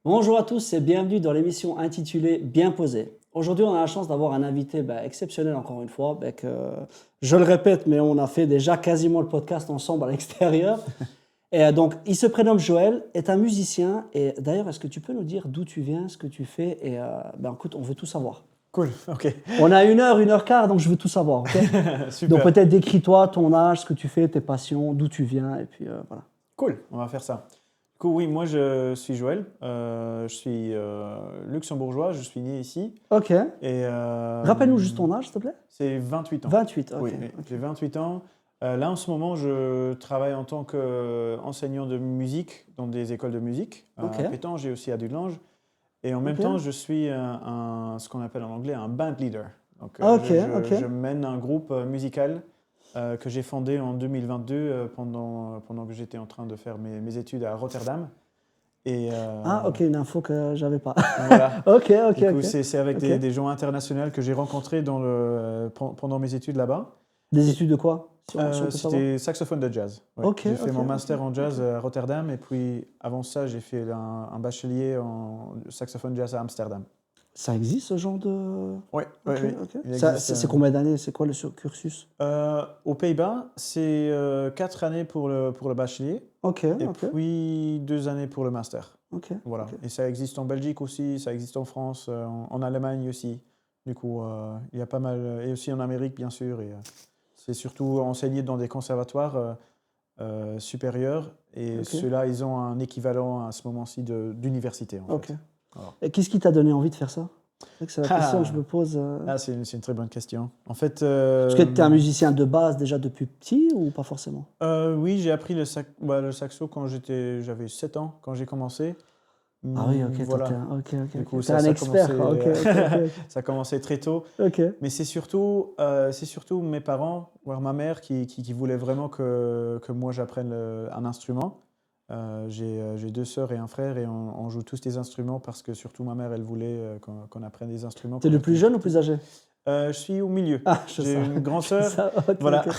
Bonjour à tous et bienvenue dans l'émission intitulée Bien posé. Aujourd'hui, on a la chance d'avoir un invité exceptionnel encore une fois. Je le répète, mais on a fait déjà quasiment le podcast ensemble à l'extérieur. Donc, il se prénomme Joël, est un musicien. Et d'ailleurs, est-ce que tu peux nous dire d'où tu viens, ce que tu fais? Écoute, on veut tout savoir. Cool, ok. On a 1 heure, 1 heure quart, donc je veux tout savoir. Ok. Donc Super. peut-être décris-toi ton âge, ce que tu fais, tes passions, d'où tu viens, et puis voilà. Cool, on va faire ça. Du coup, oui, moi je suis Joël, je suis luxembourgeois, je suis né ici. Ok. Et Rappelle-nous juste ton âge, s'il te plaît. c'est 28 ans. 28, ok. Oui, oui, Ok. j'ai 28 ans. Là, en ce moment, je travaille en tant qu'enseignant de musique dans des écoles de musique. Ok. À Pétange et aussi à Dudelange. Et en même Ok. temps, je suis ce qu'on appelle en anglais un band leader. Donc, Ok, ok. je mène un groupe musical que j'ai fondé en 2022 pendant que j'étais en train de faire mes études à Rotterdam. Et Ah, ok, une info que j'avais pas. voilà. Ok, ok, Du coup, ok. c'est avec Ok. des gens internationaux que j'ai rencontrés pendant mes études là-bas. Des Et, études de quoi, si on peut savoir? C'était saxophone de jazz. Ouais. Ok, J'ai fait ok, mon ok, master en jazz ok. à Rotterdam et puis avant ça, j'ai fait un bachelier en saxophone jazz à Amsterdam. Ça existe ce genre de... Oui, oui, Ok, oui. ok. Il Ça, existe. c'est combien d'années? C'est quoi le cursus? Aux Pays-Bas, c'est 4 années pour le bachelier Ok, et ok, puis 2 années pour le master. ok, Voilà. ok. Et ça existe en Belgique aussi, ça existe en France, en Allemagne aussi. Du coup, il y a pas mal. Et aussi en Amérique, bien sûr. Et c'est surtout enseigné dans des conservatoires supérieurs. Et Ok, ceux-là, ils ont un équivalent à ce moment-ci d'université, en ok. fait. Voilà. Et qu'est-ce qui t'a donné envie de faire ça? C'est vrai que c'est la question que je Ah, me pose. c'est une très bonne question. En fait, Parce que tu es un musicien de base déjà depuis petit ou pas forcément? oui, j'ai appris le saxo quand j'avais 7 ans, quand j'ai commencé. Ah oui, ok, toi, Voilà. ok, ok, Du coup, ok. T'es un ça a commencé, expert, quoi. Ok, ok, ok. ça a commencé très tôt. Ok. Mais c'est surtout mes parents, voire ma mère, qui voulaient vraiment que moi j'apprenne un instrument. J'ai 2 sœurs et un frère et on joue tous des instruments parce que surtout ma mère, elle voulait qu'on apprenne des instruments T'es quand le on plus était jeune ou petit. plus âgé? Je suis au milieu. Ah, je J'ai sais. une grande Je sœur, sais. Ok, voilà. ok.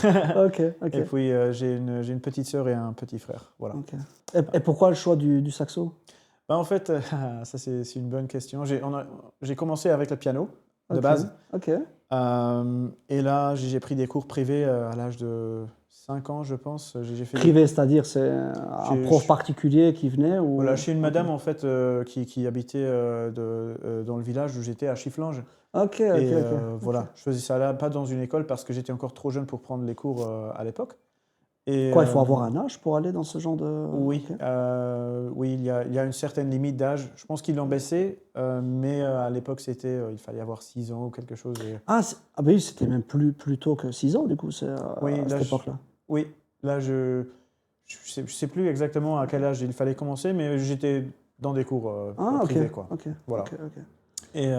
Ok, ok. Et puis j'ai une petite sœur et un petit frère, voilà. Ok. Et pourquoi le choix du saxo? Bah, en fait, ça c'est une bonne question. J'ai commencé avec le piano de Ok, base. ok. Et là, j'ai pris des cours privés à l'âge de 5 ans, je pense. J'ai fait des... Privé, c'est-à-dire c'est un chez- prof ch- particulier qui venait Voilà, ou... chez une Ok, madame, en fait, qui habitait dans le village où j'étais, à Chifflange. ok, ok, Et ok. Ok. voilà, je faisais ça là, pas dans une école parce que j'étais encore trop jeune pour prendre les cours à l'époque. Et Quoi, il faut avoir un âge pour aller dans ce genre de... oui, Ok. oui, il y a une certaine limite d'âge. Je pense qu'ils l'ont baissé, mais à l'époque, il fallait avoir 6 ans ou quelque chose. Ah ben oui, c'était même plus tôt que 6 ans, du coup, c'est, Oui, à cette époque-là. oui, là, je sais plus exactement à quel âge il fallait commencer, mais j'étais dans des cours Ah, ok, privés, quoi. ok, Voilà. ok, ok. Et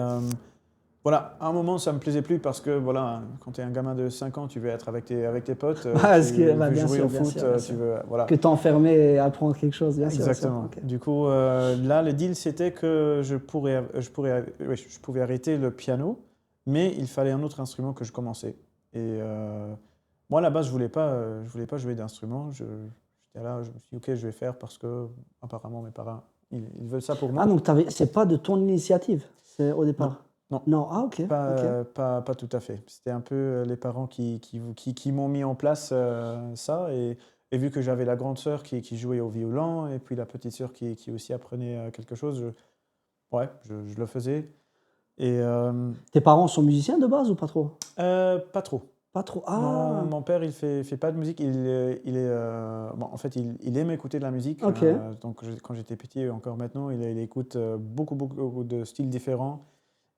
voilà, à un moment, ça me plaisait plus parce que, voilà, quand tu es un gamin de 5 ans, tu veux être avec tes potes, Ah, tu veux bien jouer sûr, au bien foot, sûr, bien tu sûr. veux... Voilà. Que t'enfermer et apprendre quelque chose, bien sûr. Exactement. Ok. Du coup, là, le deal, c'était que oui, je pouvais arrêter le piano, mais il fallait un autre instrument que je commençais. Et moi, à la base, je voulais pas jouer d'instrument. J'étais là, je me suis dit, ok, je vais faire parce que apparemment mes parents, ils veulent ça pour Ah, moi. donc c'est pas de ton initiative, c'est au Non, départ? non, Non, ah, ok, ok. pas tout à fait. C'était un peu les parents qui m'ont mis en place ça. Et vu que j'avais la grande sœur qui jouait au violon et puis la petite sœur qui aussi apprenait quelque chose, ouais, je le faisais. Et Tes parents sont musiciens de base ou pas trop? pas trop. Pas trop. Mon, Ah, mon père, il fait pas de musique. Bon, en fait, il aime écouter de la musique. ok. Donc, quand j'étais petit, encore maintenant, il écoute beaucoup de styles différents.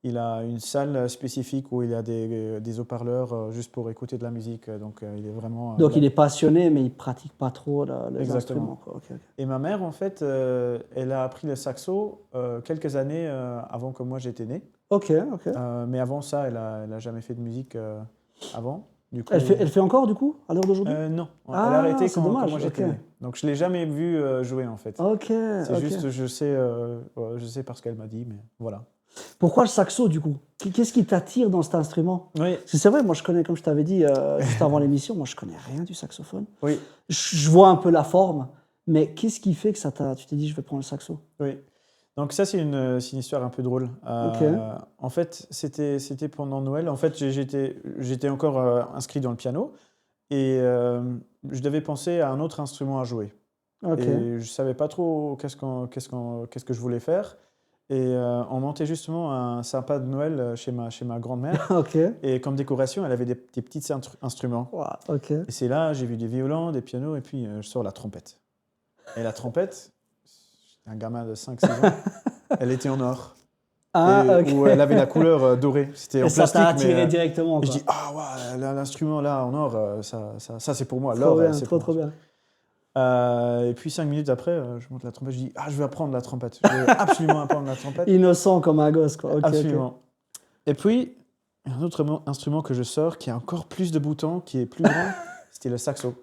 Il a une salle spécifique où il y a des haut-parleurs juste pour écouter de la musique. Donc, il est vraiment Donc il est passionné, mais il pratique pas trop les exactement. instruments, quoi. Ok, ok. Et ma mère, en fait, elle a appris le saxo quelques années avant que moi j'étais né. Ok, ok. Mais avant ça, elle a jamais fait de musique avant. Du coup, Elle fait encore, du coup, à l'heure d'aujourd'hui? non, elle a Ah, arrêté c'est quand moi dommage, ok. j'étais né. Donc, je l'ai jamais vu jouer, en fait. Ok, C'est ok. juste, je sais parce qu'elle m'a dit, mais voilà. Pourquoi le saxo, du coup? Qu'est-ce qui t'attire dans cet instrument? Oui, Parce que c'est vrai, moi je connais, comme je t'avais dit juste avant l'émission, moi je connais rien du saxophone. oui, Je vois un peu la forme, mais qu'est-ce qui fait que tu t'es dit, je vais prendre le saxo? oui. Donc ça, c'est une histoire un peu drôle. Ok. En fait, c'était pendant Noël. En fait, j'étais encore inscrit dans le piano et je devais penser à un autre instrument à jouer. Ok. Et je savais pas trop qu'est-ce que je voulais faire. Et on montait justement un sapin de Noël chez ma grand-mère. Ok. Et comme décoration, elle avait des petits instruments. Ouah, ok. Et c'est là, j'ai vu des violons, des pianos, et puis je sors la trompette. Et la trompette, j'étais un gamin de 5-6 ans, elle était en or. Ah, ok. Où elle avait la couleur dorée. C'était en Et ça plastique. t'a attiré mais, directement, et je quoi. dis, ah ouais, l'instrument là en or, ça c'est pour moi. Trop L'or, bien, c'est trop, pour trop moi. bien. Et puis 5 minutes après, je monte la trompette, je dis, ah, je veux apprendre la trompette. Je veux absolument apprendre la trompette. Innocent comme un gosse, quoi. Ok, Absolument. Et puis, un autre instrument que je sors qui a encore plus de boutons, qui est plus grand, c'était le saxo.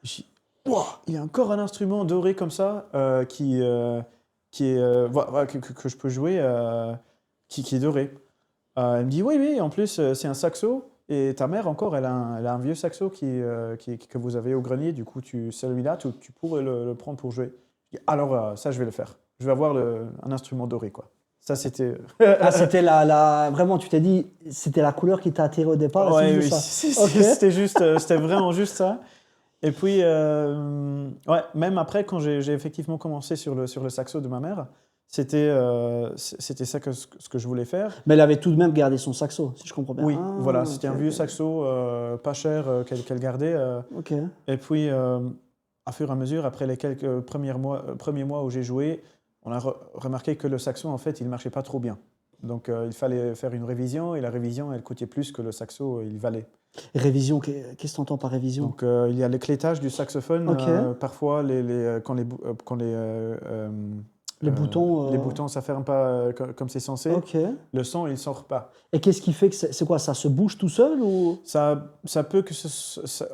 Je dis, wow, il y a encore un instrument doré comme ça qui est, voilà, que je peux jouer, qui est doré. Elle me dit, oui, oui, en plus, c'est un saxo. Et ta mère, encore, elle a un vieux saxo que vous avez au grenier. Du coup, celui-là, tu pourrais le prendre pour jouer. Je dis, alors, ça, je vais le faire. Je vais avoir un instrument doré, quoi. Ça, c'était... Ah, c'était vraiment, tu t'es dit, c'était la couleur qui t'a attiré au départ, Ouais, c'est oui, juste ça. Ok. c'était vraiment juste ça. Et puis, ouais, même après, quand j'ai effectivement commencé sur le saxo de ma mère, c'était ça ce que je voulais faire. Mais elle avait tout de même gardé son saxo, si je comprends bien. Oui, Ah, voilà, c'était ok, un vieux ok. saxo pas cher qu'elle gardait. Ok. Et puis, à fur et à mesure, après les quelques premiers mois où j'ai joué, on a remarqué que le saxo, en fait, il ne marchait pas trop bien. Donc, il fallait faire une révision, et la révision, elle coûtait plus que le saxo, il valait. Révision, qu'est-ce que tu entends par révision? Donc, il y a l'éclétage du saxophone. Ok. Parfois, quand Les boutons. les boutons, ça ferme pas comme c'est censé. Ok. Le son, il sort pas. Et qu'est-ce qui fait que c'est quoi? Ça se bouge tout seul ou? Ça peut que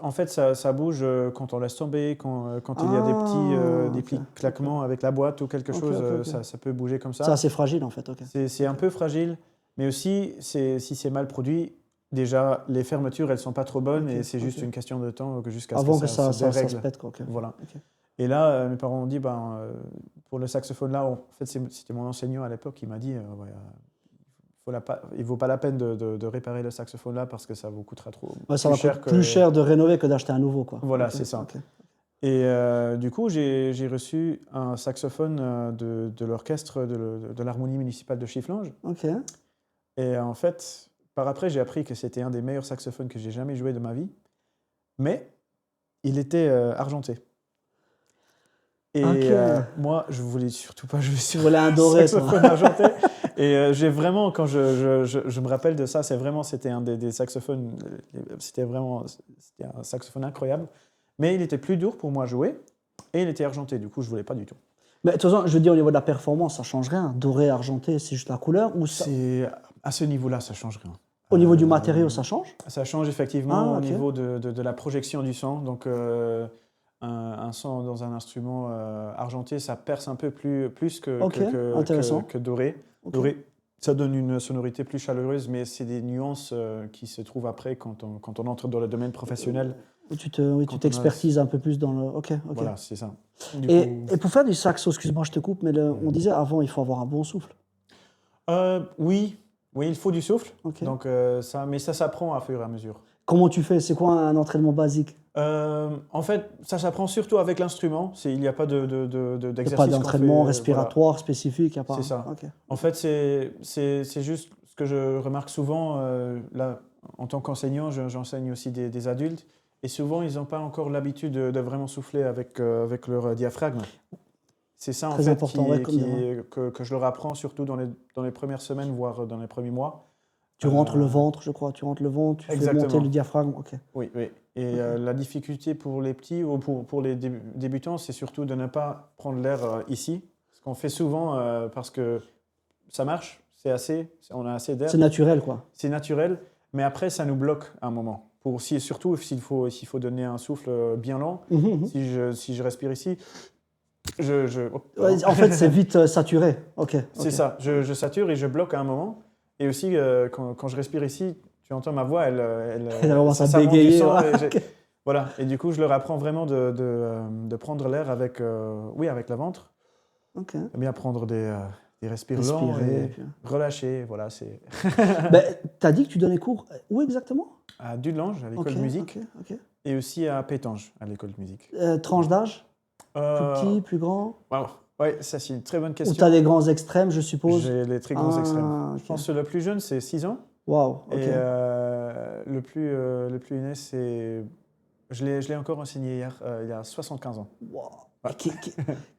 en fait, ça bouge quand on laisse tomber, quand il y a des petits ok. claquements avec la boîte ou quelque Ok, chose, ok, ok. ça peut bouger comme C'est ça. assez fragile en fait, ok. C'est un peu fragile, mais aussi, si c'est mal produit, déjà, les fermetures, elles sont pas trop bonnes Ok, et c'est juste ok. une question de temps jusqu'à ce Avant que que ça se ça se dérègle. pète, quoi. Ok. Voilà. Ok. Et là, mes parents ont dit, pour le saxophone là, en fait, c'était mon enseignant à l'époque qui m'a dit, ouais, il vaut pas la peine de réparer le saxophone là parce que ça vous coûtera trop Ouais, ça plus va cher coûter plus cher de rénover que d'acheter un nouveau, quoi. Voilà, Ok, c'est ça. ok. Et du coup, j'ai reçu un saxophone de l'orchestre de l'harmonie municipale de Chifflange. Ok. Et en fait, par après, j'ai appris que c'était un des meilleurs saxophones que j'ai jamais joué de ma vie. Mais il était argenté. Et Ok. moi, je voulais surtout pas jouer sur voulais un un doré, toi. saxophone argenté. Et j'ai vraiment, quand je me rappelle de ça, c'était un des saxophones, c'était un saxophone incroyable. Mais il était plus dur pour moi à jouer et il était argenté. Du coup, je voulais pas du tout. Mais de toute façon, je veux dire, au niveau de la performance, ça change rien. Doré, argenté, c'est juste la couleur ou ça... À ce niveau-là, ça change rien. Au niveau du matériau, ça change? Ça change effectivement Ah, au ok. niveau de la projection du son. Donc, un son dans un instrument argenté, ça perce un peu plus Ok, intéressant. que doré. Ok. Doré, ça donne une sonorité plus chaleureuse, mais c'est des nuances qui se trouvent après quand on entre dans le domaine professionnel. Où tu Quand on a- t'expertises un peu plus dans le... Ok, ok. Voilà, c'est ça. Du Et, coup, et pour faire du saxo, excuse-moi, je te coupe, mais on disait avant, il faut avoir un bon souffle. oui, il faut du souffle. Ok. Donc, mais ça s'apprend à fur et à mesure. Comment tu fais? C'est quoi un entraînement basique? En fait, ça s'apprend surtout avec l'instrument. Il n'y a pas Il n'y d'exercice a pas qu'on d'entraînement fait, respiratoire spécifique, il y a pas... C'est ça. Ok. En fait, c'est juste ce que je remarque souvent. Là, en tant qu'enseignant, j'enseigne aussi des adultes. Et souvent, ils n'ont pas encore l'habitude de vraiment souffler avec leur diaphragme. C'est ça, en Très fait, important, ouais, que je leur apprends, surtout dans les premières semaines, voire dans les premiers mois. Tu rentres le ventre, je crois. Tu rentres le ventre, tu fais monter Exactement. le diaphragme. Ok. Oui, oui. Et la difficulté pour les petits ou pour les débutants, c'est surtout de ne pas prendre l'air ici. Ce qu'on fait souvent parce que ça marche, on a assez d'air. C'est naturel, quoi. C'est naturel, mais après, ça nous bloque à un moment. Surtout s'il faut donner un souffle bien lent. Mhm. Si je respire ici, Ouais, en fait, c'est vite saturé. Ok. c'est ok. ça, je sature et je bloque à un moment. Et aussi, quand je respire ici, tu entends ma voix, Elle commence à ça monte du bégayer. sang ouais. et voilà. Et du coup, je leur apprends vraiment de prendre l'air avec la ventre. Ok. J'aime bien prendre des respires lents Respirer. et Puis... relâcher. Voilà, c'est Ben, tu as dit que tu donnais cours. Où exactement? à Dudelange, à l'école Ok, de musique, ok. et aussi à Pétange, à l'école de musique. Tranche d'âge? Plus Euh, petit, plus grand? wow. Ouais, ça c'est une très bonne Ou tu question. as des grands extrêmes, je suppose? J'ai les très grands extrêmes. Ok. Je pense que le plus jeune, c'est 6 ans. Waouh, ok. Et le plus aîné, c'est... Je l'ai encore enseigné hier, il a 75 ans. Waouh. Ouais. Et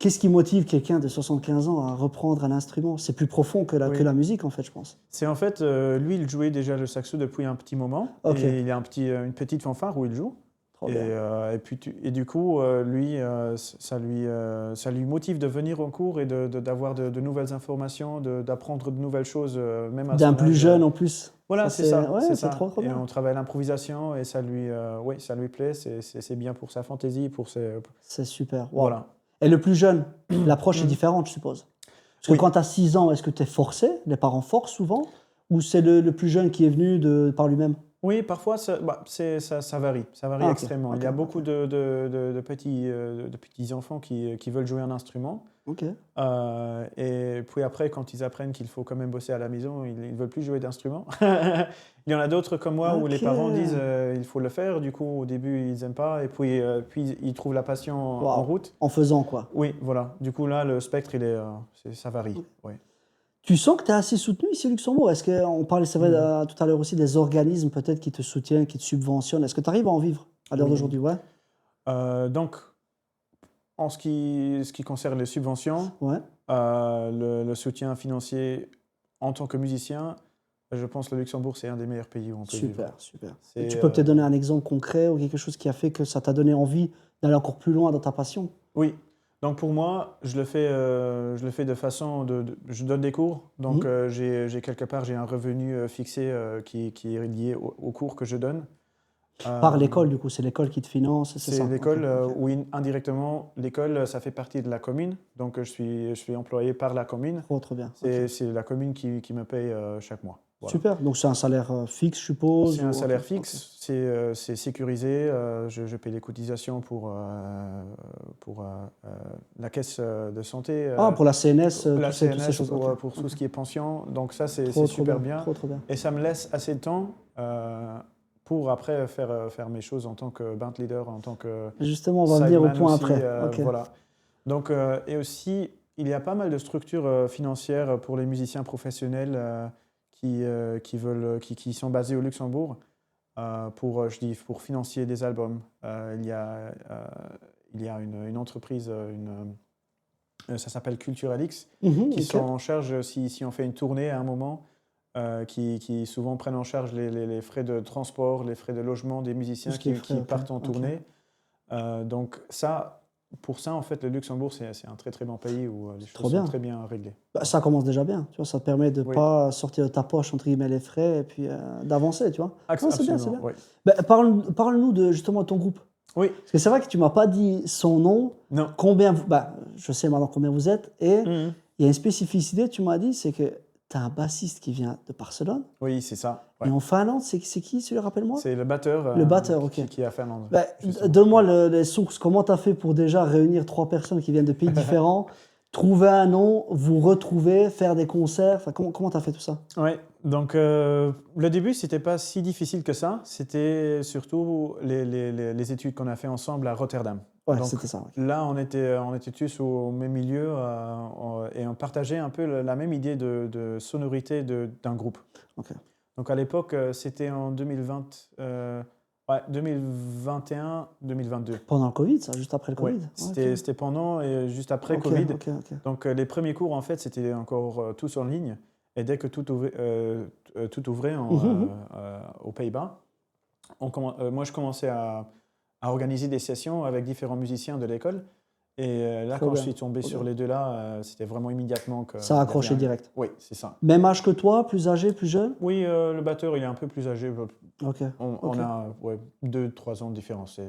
qu'est-ce qui motive quelqu'un de 75 ans à reprendre un instrument? C'est plus profond que Oui. la musique, en fait, je pense. C'est en fait, lui, il jouait déjà le saxo depuis un petit moment. Ok. Et il a une petite fanfare où il joue. Trop bien. Et puis, du coup, lui, ça lui motive de venir au cours et d'avoir de nouvelles informations, d'apprendre de nouvelles choses, même à D'un son plus âge. jeune, en plus. Voilà, c'est ça. Ouais, c'est c'est ça. trop Et bien. on travaille l'improvisation et ça lui plaît. C'est bien pour sa fantaisie, pour ses... C'est super. Waouh. Voilà. Et le plus jeune, l'approche est différente, je suppose. Parce que Oui. quand tu as 6 ans, est-ce que tu es forcé? Les parents forcent souvent? Ou c'est le plus jeune qui est venu par lui-même? Oui, parfois, ça varie. Ça varie Ah, ok. extrêmement. Il y a Ok, beaucoup de petits enfants qui veulent jouer un instrument. Ok. Et puis après, quand ils apprennent qu'il faut quand même bosser à la maison, ils ne veulent plus jouer d'instrument. Il y en a d'autres comme moi où les Ok. parents disent il faut le faire. Du coup, au début, ils n'aiment pas. Et puis ils trouvent la passion en Waouh. route. En faisant quoi? Oui, voilà. Du coup, là, le spectre, ça varie. Oui. Tu sens que tu es assez soutenu ici au Luxembourg? Est-ce qu'on parlait, c'est vrai, tout à l'heure aussi, des organismes peut-être qui te soutiennent, qui te subventionnent? Est-ce que tu arrives à en vivre à l'heure Oui. d'aujourd'hui? Ouais. Donc, en ce qui concerne les subventions, Ouais. le soutien financier en tant que musicien, je pense que le Luxembourg, c'est un des meilleurs pays où on peut vivre. Super. C'est, Tu peux peut-être donner un exemple concret ou quelque chose qui a fait que ça t'a donné envie d'aller encore plus loin dans ta passion? Oui. Donc pour moi, je le fais de façon je donne des cours, donc j'ai quelque part j'ai un revenu fixé qui est lié au cours que je donne. Par l'école, du coup, c'est l'école qui te finance, c'est ça? C'est l'école, Ok. oui, indirectement, l'école, ça fait partie de la commune, donc je suis employé par la commune. Trop bien. Ok. C'est la commune qui me paye chaque mois. Voilà. Super. Donc c'est un salaire fixe, je suppose? C'est un salaire Ok. fixe, c'est sécurisé, je paie les cotisations pour la caisse de santé. Ah, pour la CNS, La toutes ces CNS choses. pour, Ok. pour tout ce qui est pension. Donc ça, c'est Trop super bien. bien. Trop bien. Et ça me laisse assez de temps pour après faire mes choses en tant que band leader, en tant que Justement, on va venir au sideman point aussi, après. Ok. voilà. Donc, et aussi, il y a pas mal de structures financières pour les musiciens professionnels qui sont basés au Luxembourg pour financer des albums. Il y a une entreprise, ça s'appelle Culturalix, qui Ok. sont en charge, si on fait une tournée à un moment, qui souvent prennent en charge les frais de transport, les frais de logement des musiciens ce qui est qui frais, ok. partent en Ok. tournée. Donc pour ça, en fait, le Luxembourg, c'est un très très bon pays où les Trop choses bien. sont très bien réglées. Bah, ça commence déjà bien, tu vois, ça te permet de ne Oui. pas sortir de ta poche, entre guillemets, les frais et puis d'avancer, tu vois. Non, c'est bien, Absolument, c'est bien. oui. Bah, parle-nous justement de ton groupe. Oui, Parce que c'est vrai que tu m'as pas dit son nom, non. combien je sais maintenant combien vous êtes, et Mhm. il y a une spécificité, tu m'as dit, c'est que tu as un bassiste qui vient de Barcelone, Oui, c'est ça. Ouais. et en Finlande, c'est qui, celui rappelle-moi? C'est le batteur, Le batteur, ok. qui est à Finlande. Bah, justement. donne-moi les sources. Comment tu as fait pour déjà réunir 3 personnes qui viennent de pays différents, trouver un nom, vous retrouver, faire des concerts? Enfin, comment tu as fait tout ça? Oui, donc le début, c'était pas si difficile que ça. C'était surtout les études qu'on a fait ensemble à Rotterdam. Ouais, Donc, c'était ça. Ok. là, on était tous au même milieu et on partageait un peu la même idée de sonorité d'un groupe. Ok. Donc à l'époque, c'était en 2021-2022. Pendant le Covid, ça, juste après le Oui, Covid? c'était pendant et juste après Ok, Covid. ok. Donc les premiers cours, en fait, c'était encore tous en ligne. Et dès que tout ouvrait aux Pays-Bas, moi, je commençais à organiser des sessions avec différents musiciens de l'école. Et là, Trop quand bien, je suis tombé trop sur bien. les deux là, c'était vraiment immédiatement que... Ça a accroché il y avait direct. Oui, c'est ça. Même âge que toi, plus âgé, plus jeune? Oui, le batteur, il est un peu plus âgé. Ok. On Ok. a 2-3 ans de différence.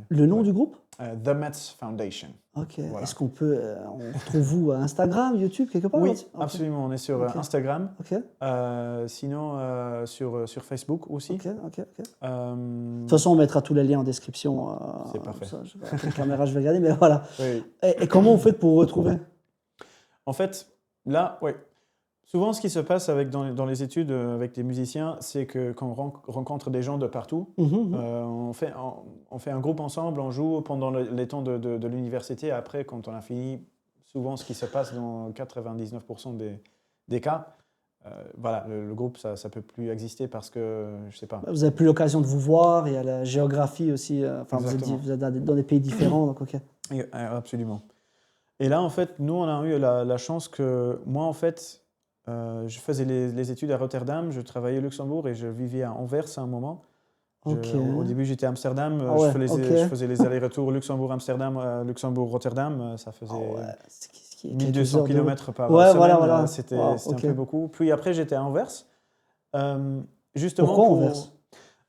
Le nom ouais. du groupe? The Metz Foundation. Ok. Voilà. Est-ce qu'on peut. On retrouve vous à Instagram, YouTube, quelque part? Oui, là-dessus? Ok. absolument. On est sur Ok. Instagram. Ok. Sinon, sur Facebook aussi. Ok. De Euh, toute façon, on mettra tous les liens en description. C'est parfait. Ça, je vais, avec la caméra, je vais regarder, mais voilà. oui. Et comment vous faites pour vous retrouver? En fait, là, ouais. Souvent, ce qui se passe dans les études avec des musiciens, c'est que quand on rencontre des gens de partout, on fait un groupe ensemble, on joue pendant les temps de l'université. Après, quand on a fini, souvent, ce qui se passe dans 99% des cas, voilà, le groupe, ça ne peut plus exister parce que, je sais pas. Vous n'avez plus l'occasion de vous voir, il y a la géographie aussi. Enfin, Exactement. vous êtes dans des pays différents, donc ok. Absolument. Et là, en fait, nous, on a eu la chance que moi, en fait, je faisais les études à Rotterdam, je travaillais au Luxembourg et je vivais à Anvers à un moment. Ok. Au début, j'étais à Amsterdam, Ah ouais, je faisais les allers-retours Luxembourg-Amsterdam, Luxembourg-Rotterdam, ça faisait Ah ouais, c'est quelques 1200 heures de route. km par Ouais, semaine, voilà. c'était Wow, un ok. peu beaucoup. Puis après, j'étais à Anvers, justement Pourquoi Anvers?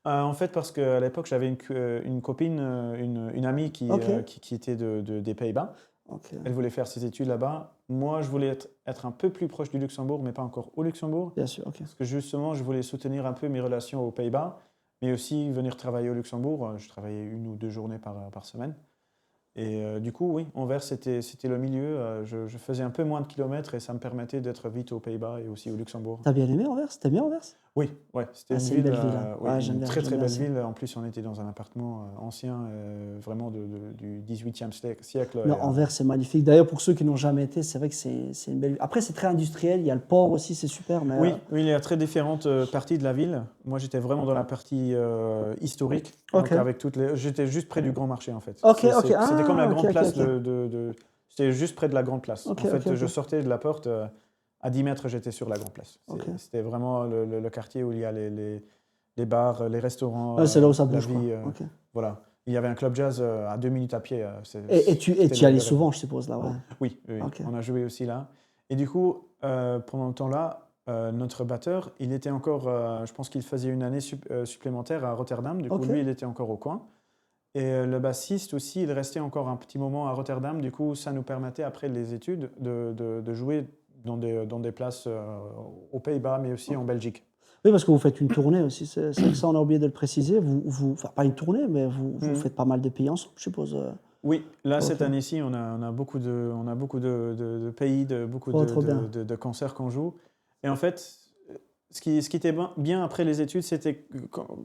en fait, parce qu'à l'époque, j'avais une copine, une amie Ok. qui était des Pays-Bas. Ok. Elle voulait faire ses études là-bas. Moi, je voulais être un peu plus proche du Luxembourg, mais pas encore au Luxembourg. Bien sûr, ok. Parce que justement, je voulais soutenir un peu mes relations aux Pays-Bas, mais aussi venir travailler au Luxembourg. Je travaillais 1 ou 2 journées par semaine. Et du coup, oui, Anvers, c'était le milieu. Je faisais un peu moins de kilomètres et ça me permettait d'être vite aux Pays-Bas et aussi au Luxembourg. T'as bien aimé Anvers? T'aimes bien Anvers? Oui, ouais, c'était Ah, une c'est une ville, belle ville, hein. oui, Ouais, j'aime une bien, très j'aime très bien belle aussi. ville. En plus, on était dans un appartement ancien, vraiment du 18e siècle. Non, Anvers, c'est magnifique. D'ailleurs, pour ceux qui n'ont jamais été, c'est vrai que c'est une belle ville. Après, c'est très industriel. Il y a le port aussi, c'est super. Mais Oui, oui, il y a très différentes parties de la ville. Moi, j'étais vraiment dans la partie historique. ok. Donc, j'étais juste près du Grand Marché, en fait. Ok, ok. C'était comme la Ah, ok, grande ok, place ok. J'étais juste près de la grande place. Ok, En ok, fait, je ok. sortais de la porte, à 10 mètres, j'étais sur la grande place. Ok. C'était vraiment le quartier où il y a les bars, les restaurants, Ouais, c'est là où ça la bouge, quoi. vie. Ok. Voilà. Il y avait un club jazz à 2 minutes à pied. Et tu C'était y allais le rêve. souvent, je suppose, là, ouais. Oui, oui, Ok. on a joué aussi là. Et du coup, pendant le temps-là, notre batteur, il était encore, je pense qu'il faisait une année supplémentaire à Rotterdam. Du coup, Ok. lui, il était encore au coin. Et le bassiste aussi, il restait encore un petit moment à Rotterdam. Du coup, ça nous permettait, après les études, de jouer dans des places aux Pays-Bas, mais aussi en Belgique. Oui, parce que vous faites une tournée aussi. C'est vrai que ça, on a oublié de le préciser. Enfin, pas une tournée, mais vous faites pas mal de pays ensemble, je suppose. Oui, là, Ok. cette année-ci, on a beaucoup de pays, beaucoup Trop bien. de concerts qu'on joue. Et en fait, ce qui était bien après les études, c'était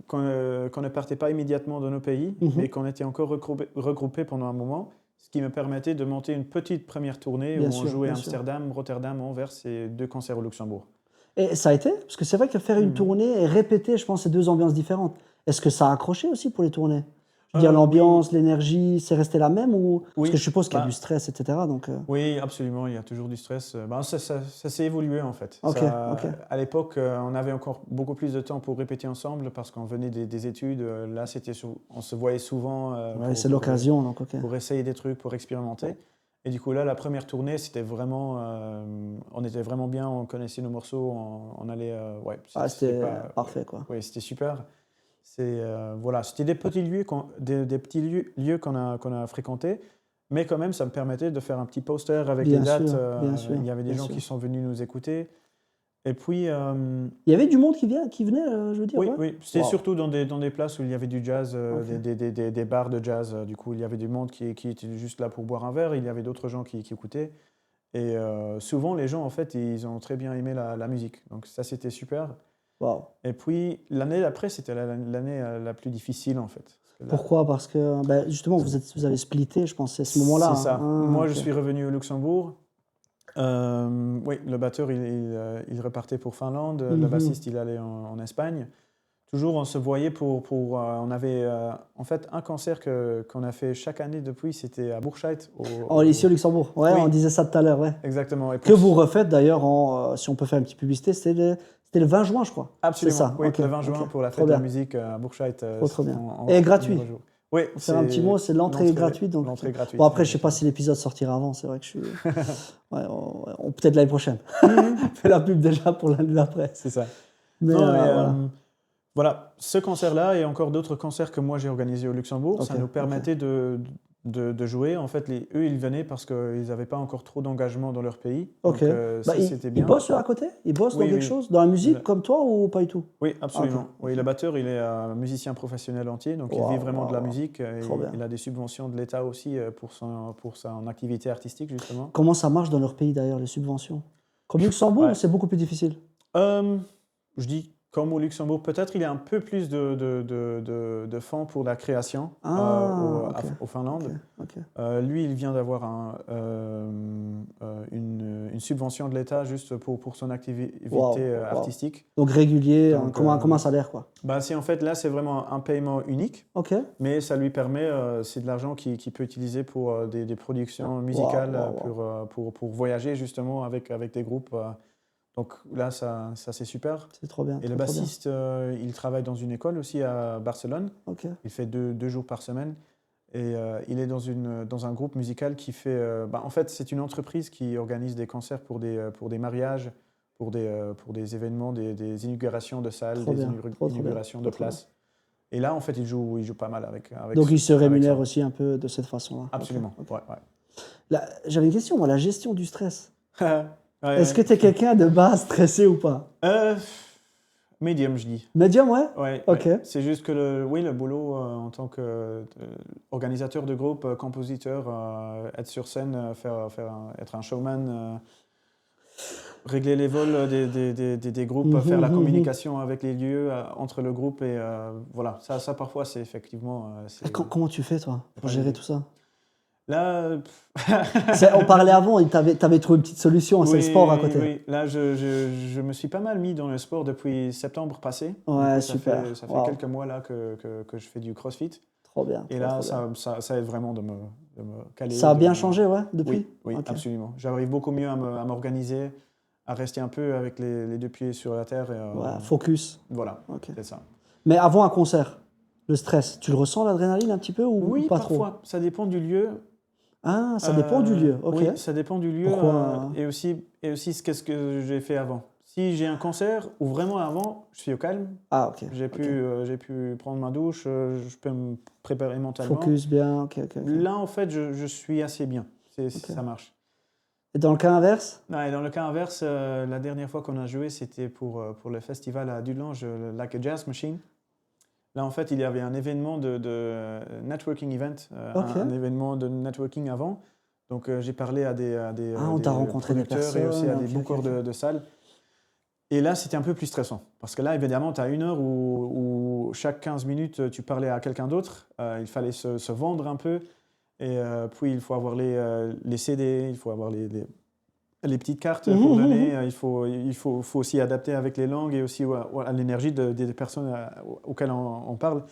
qu'on ne partait pas immédiatement de nos pays, mais qu'on était encore regroupés pendant un moment, ce qui me permettait de monter une petite première tournée où Bien on sûr, jouait bien sûr. Amsterdam, Rotterdam, Anvers et 2 concerts au Luxembourg. Et ça a été? Parce que c'est vrai que faire une tournée et répéter, je pense, c'est deux ambiances différentes. Est-ce que ça a accroché aussi pour les tournées? Je veux dire, Oui, l'ambiance, l'énergie, c'est resté la même ou... Parce que oui. je suppose qu'il y a du Bah, stress, etc. Donc, Oui, absolument, il y a toujours du stress. Ben, ça s'est évolué en fait. ok, ok. À l'époque, on avait encore beaucoup plus de temps pour répéter ensemble parce qu'on venait des études. Là, on se voyait souvent Ouais, c'est l'occasion, donc ok. pour essayer des trucs, pour expérimenter. Et du coup, là, la première tournée, c'était vraiment. On était vraiment bien, on connaissait nos morceaux, on allait. Ouais, Ah, c'était c'était pas. parfait, quoi. Oui, c'était super. Voilà, c'était des petits lieux des petits lieux qu'on a fréquentés, mais quand même, ça me permettait de faire un petit poster avec les Bien dates. sûr, bien sûr, Il y avait des bien gens sûr. qui sont venus nous écouter. Et puis, Il y avait du monde qui venait, je veux dire, oui, ouais. oui, c'était Waouh, surtout dans des places où il y avait du jazz, ok. des bars de jazz. Du coup, il y avait du monde qui était juste là pour boire un verre. Il y avait d'autres gens qui écoutaient. Et souvent, les gens, en fait, ils ont très bien aimé la musique. Donc ça, c'était super. Waouh. Et puis, l'année d'après, c'était l'année la plus difficile, en fait. Parce que là, Pourquoi? Parce que, ben, justement, vous avez splitté, je pense, c'est ce moment-là, c'est hein. ça. Ah, Moi, je ok. suis revenu au Luxembourg. Oui, le batteur, il repartait pour Finlande. Le Mhm. bassiste, il allait en Espagne. Toujours, on se voyait on avait en fait un concert qu'on a fait chaque année depuis, c'était à Burscheid. Oh, ici au Luxembourg, ouais, on Oui, disait ça tout à l'heure, ouais. exactement. Et Que vous refaites d'ailleurs, si on peut faire une petite publicité, c'était le 20 juin, je crois. C'est Absolument, ça, oui, ok, le 20 ok. juin pour la Trop fête de la bien, musique à Burscheid, trop bien. Et on y gratuit. rejoue. Oui, Pour faire un petit mot, c'est l'entrée est gratuite. Donc, l'entrée bon, gratuite. après, je sais pas Exactement. si l'épisode sortira avant, c'est vrai que je suis. Ouais, peut-être l'année prochaine. Mhm, On fait la pub déjà pour l'année d'après. c'est ça. Mais Non, mais voilà. voilà, ce concert-là et encore d'autres concerts que moi j'ai organisés au Luxembourg, Ok, ça nous ok. permettait de jouer. En fait, eux, ils venaient parce qu'ils n'avaient pas encore trop d'engagement dans leur pays. Ok. Donc, Bah, ça, c'était ils bien. bossent eux, à côté? Ils bossent dans Oui, quelque oui. chose? Dans la musique Le- comme toi ou pas du tout? Oui, absolument. Ok, Oui, le batteur, il est un musicien professionnel entier, donc il vit Waouh, vraiment de la waouh, musique. trop bien. Il a des subventions de l'État aussi pour son activité artistique, justement. Comment ça marche dans leur pays d'ailleurs, les subventions? Comme Luxembourg, ou Ouais. c'est beaucoup plus difficile? Euh, je dis comme au Luxembourg, peut-être il y a un peu plus de fonds pour la création Ah, ok, au ok, Finlande. ok. Lui, il vient d'avoir une subvention de l'État juste pour son activité Waouh, waouh. artistique. Donc régulier, Donc, comme un salaire, quoi. bah, en fait, là, c'est vraiment un paiement unique, Ok. mais ça lui permet, c'est de l'argent qu'il peut utiliser pour des productions Waouh, musicales, waouh, waouh. pour voyager justement avec des groupes. Donc là, ça c'est super. C'est trop bien, Et le trop bien. bassiste, il travaille dans une école aussi à Barcelone. Ok. Il fait deux jours par semaine. Et il est dans un groupe musical qui fait... en fait, c'est une entreprise qui organise des concerts pour des mariages, pour des événements, des inaugurations de salles, Trop des bien, trop bien. inaugurations de Trop bien. places. Et là, en fait, il joue pas mal avec Donc il se avec rémunère ça. aussi un peu de cette façon-là. Ok, Absolument, ok. ouais, Là, j'avais une question, moi, la gestion du stress. ouais. Ouais, Est-ce que ouais. tu es quelqu'un de base stressé ou pas? Euh, Medium, je dis. Médium, ouais? Ouais, Ok. ouais. C'est juste que le boulot en tant qu'organisateur de groupe, compositeur, être sur scène, être un showman, régler les vols des groupes, Mhm, faire la mhm, mhm. communication avec les lieux entre le groupe et voilà. Ça parfois c'est effectivement Comment tu fais, toi, c'est pour pas gérer évident. tout ça? Là, On parlait avant, tu avais trouvé une petite solution, c'est le sport à oui, côté. oui. Là, je me suis pas mal mis dans le sport depuis septembre passé. Du Ouais, coup, super. ça fait Waouh. quelques mois là que je fais du CrossFit. Trop bien, Et trop, là, trop bien. ça aide vraiment de me caler. Ça a bien changé, ouais, Oui, depuis? oui, Ok. absolument. J'arrive beaucoup mieux à m'organiser, à rester un peu avec les deux pieds sur la terre. Et, Ouais, focus. voilà, Ok. c'est ça. Mais avant un concert, le stress, tu le ressens, l'adrénaline, un petit peu ou Oui, pas trop? parfois. Ça dépend du lieu. Ah, ça dépend du lieu, ok. Oui, ça dépend du lieu Pourquoi? et aussi qu'est-ce que j'ai fait avant. Si j'ai un concert ou vraiment avant, je suis au calme. Ah, ok. Ok. J'ai pu prendre ma douche, je peux me préparer mentalement. Focus bien, ok, ok, ok. Là, en fait, je suis assez bien. Ok. Ça marche. Et dans le cas inverse? Ah, et dans le cas inverse, la dernière fois qu'on a joué, c'était pour le festival à Dudelange, le Like a Jazz Machine. Là, en fait, il y avait un événement de networking event, Ok. un événement de networking avant. Donc, j'ai parlé à Ah, on t'a des rencontré des producteurs et aussi à personnes, des ok, ok, bookers ok. de salles. Et là, c'était un peu plus stressant. Parce que là, évidemment, tu as une heure où chaque 15 minutes, tu parlais à quelqu'un d'autre. Il fallait se vendre un peu. Et puis, il faut avoir les CD, il faut avoir les petites cartes pour Mhm, donner. mhm. Faut aussi adapter avec les langues et aussi à l'énergie des personnes auxquelles on parle.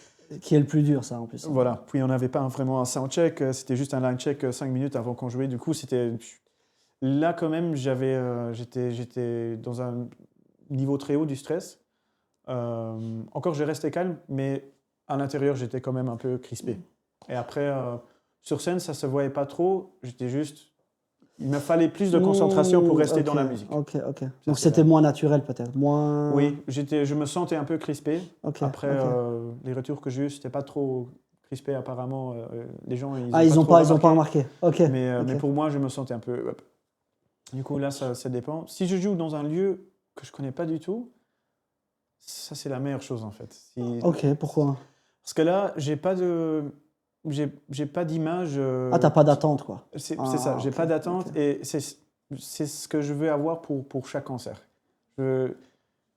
Qui est le plus dur, ça, en plus. Voilà. Puis, on n'avait pas vraiment un soundcheck. C'était juste un line check 5 minutes avant qu'on jouait. Du coup, c'était... Là, quand même, j'étais dans un niveau très haut du stress. Encore, je restais calme, mais à l'intérieur, j'étais quand même un peu crispé. Et après, sur scène, ça se voyait pas trop. J'étais juste... Il me fallait plus de concentration pour rester dans Ok, la musique. ok, ok. Ça, Donc c'est c'était vrai. moins naturel, peut-être. Moins. Oui, je me sentais un peu crispé. Ok, Après, ok. les retours que j'ai eus, c'était pas trop crispé apparemment. Les gens, ils Ah, ont pas trop ils ont pas remarqué. remarqué. Ok, ok. Mais pour moi, je me sentais un peu... hop. Du coup, là, ça dépend. Si je joue dans un lieu que je connais pas du tout, ça, c'est la meilleure chose, en fait. Ok, pourquoi? Parce que là, j'ai pas d'image. Ah, t'as pas d'attente, quoi. C'est ça, Ah, j'ai ok, pas d'attente ok. et c'est ce que je veux avoir pour chaque concert. Je-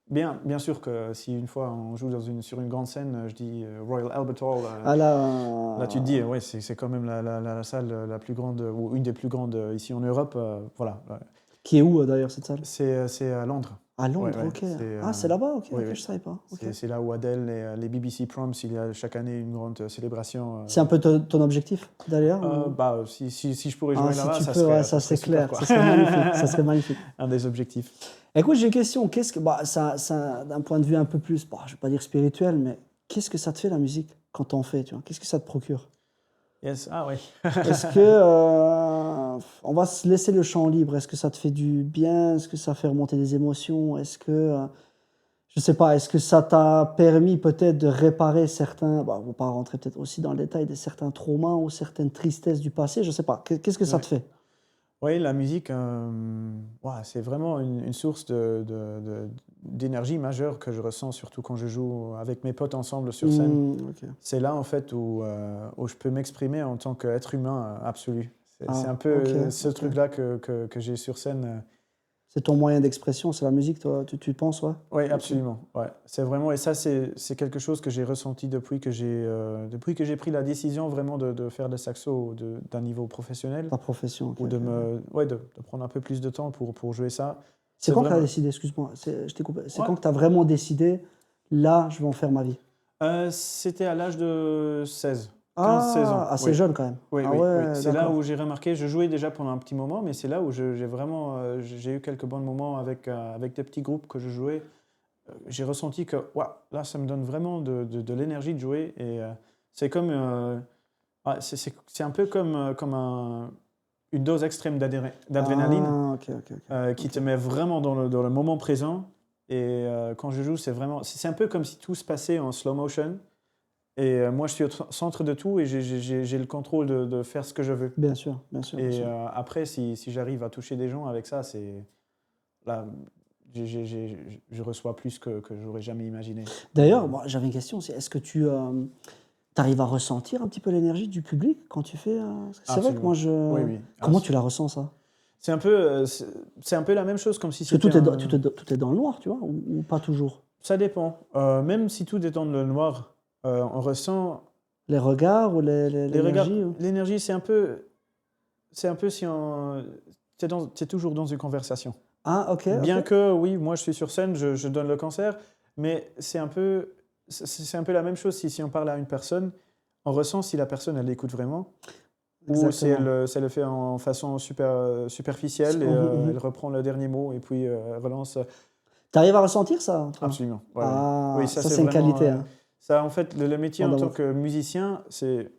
bien sûr que si une fois on joue sur une grande scène, je dis Royal Albert Hall, Ah là, là tu te dis, ouais, c'est quand même la salle la plus grande, ou une des plus grandes ici en Europe. Voilà, ouais. qui est où d'ailleurs cette salle? C'est à Londres. À Londres, Ouais, ok. c'est, Ah, c'est là-bas, ok, oui, ok, oui. je savais pas. Ok. C'est là où Adele et les BBC Proms, il y a chaque année une grande célébration. C'est un peu ton objectif d'ailleurs ou- Si je pourrais Ah, jouer si là-bas, tu ça peux, ouais, serait, ça ça serait c'est super, clair, quoi. ça serait magnifique, ça serait magnifique. Un des objectifs. Écoute, j'ai une question. D'un point de vue un peu plus, bon, je vais pas dire spirituel, mais qu'est-ce que ça te fait la musique quand t'en fais, tu vois? Qu'est-ce que ça te procure? Yes, ah oui. Est-ce que on va se laisser le champ libre? Est-ce que ça te fait du bien? Est-ce que ça fait remonter des émotions? Est-ce que Je sais pas, est-ce que ça t'a permis peut-être de réparer certains, bah, on va pas rentrer peut-être aussi dans le détail, de certains traumas ou certaines tristesses du passé, je sais pas. Qu'est-ce que ça Ouais. te fait? Oui, la musique, ouah, c'est vraiment une source d'énergie majeure que je ressens, surtout quand je joue avec mes potes ensemble sur scène. OK. C'est là, en fait, où je peux m'exprimer en tant qu'être humain absolu. C'est un Ah, OK, peu ce OK. truc-là que j'ai sur scène. C'est ton moyen d'expression, c'est la musique, toi, tu penses, ouais? Oui, OK. absolument. Ouais. C'est vraiment, et ça, c'est quelque chose que j'ai ressenti depuis que j'ai pris la décision vraiment de faire le saxo d'un niveau professionnel, Ta profession, OK, ou OK, ouais. de prendre un peu plus de temps pour jouer ça. C'est C'est quand que tu as vraiment. décidé, excuse-moi, je t'ai coupé, c'est Ouais. quand que tu as vraiment décidé, là, je vais en faire ma vie? C'était à l'âge de 16, 15-16 Ah! ans, Assez oui. jeune quand même. Oui, Ah oui, oui. ouais, C'est là où d'accord. j'ai remarqué, je jouais déjà pendant un petit moment, mais c'est là où j'ai vraiment, j'ai eu quelques bons moments avec des petits groupes que je jouais. J'ai ressenti que, ouah, là, ça me donne vraiment de l'énergie de jouer, et c'est comme, ouais, c'est un peu comme une dose extrême d'adrénaline, Ah, OK, OK, OK. qui te OK. met vraiment dans le moment présent. Et quand je joue, c'est un peu comme si tout se passait en slow motion. Et moi, je suis au centre de tout, et j'ai le contrôle de faire ce que je veux. Bien sûr, bien sûr, bien Et sûr. après, si j'arrive à toucher des gens avec ça, c'est là, je reçois plus que j'aurais jamais imaginé. D'ailleurs, moi, j'avais une question, c'est est-ce que tu, arrives à ressentir un petit peu l'énergie du public quand tu fais, parce que c'est vrai que moi Absolument. Oui, je oui. comment tu la ressens ça? C'est un peu la même chose, comme si Parce que c'était un. tout est dans le noir, tu vois? Ou pas toujours? Ça dépend. Même si tout est dans le noir, on ressent Les regards ou les regards. l'énergie ou? L'énergie, c'est un peu si on. T'es toujours dans une conversation. Ah, OK, Bien OK. que, oui, moi je suis sur scène, je donne le concert, mais c'est un peu la même chose si on parle à une personne, on ressent si la personne elle écoute vraiment, ou si Exactement. elle le fait en façon superficielle, et Mmh mh, mmh. elle reprend le dernier mot, et puis elle relance. Tu arrives à ressentir ça, toi? Absolument, ouais, oui. Oui, Ah, ça ça c'est c'est une vraiment. qualité, hein, Ça, en fait, le métier en tant fondamentale. que musicien, c'est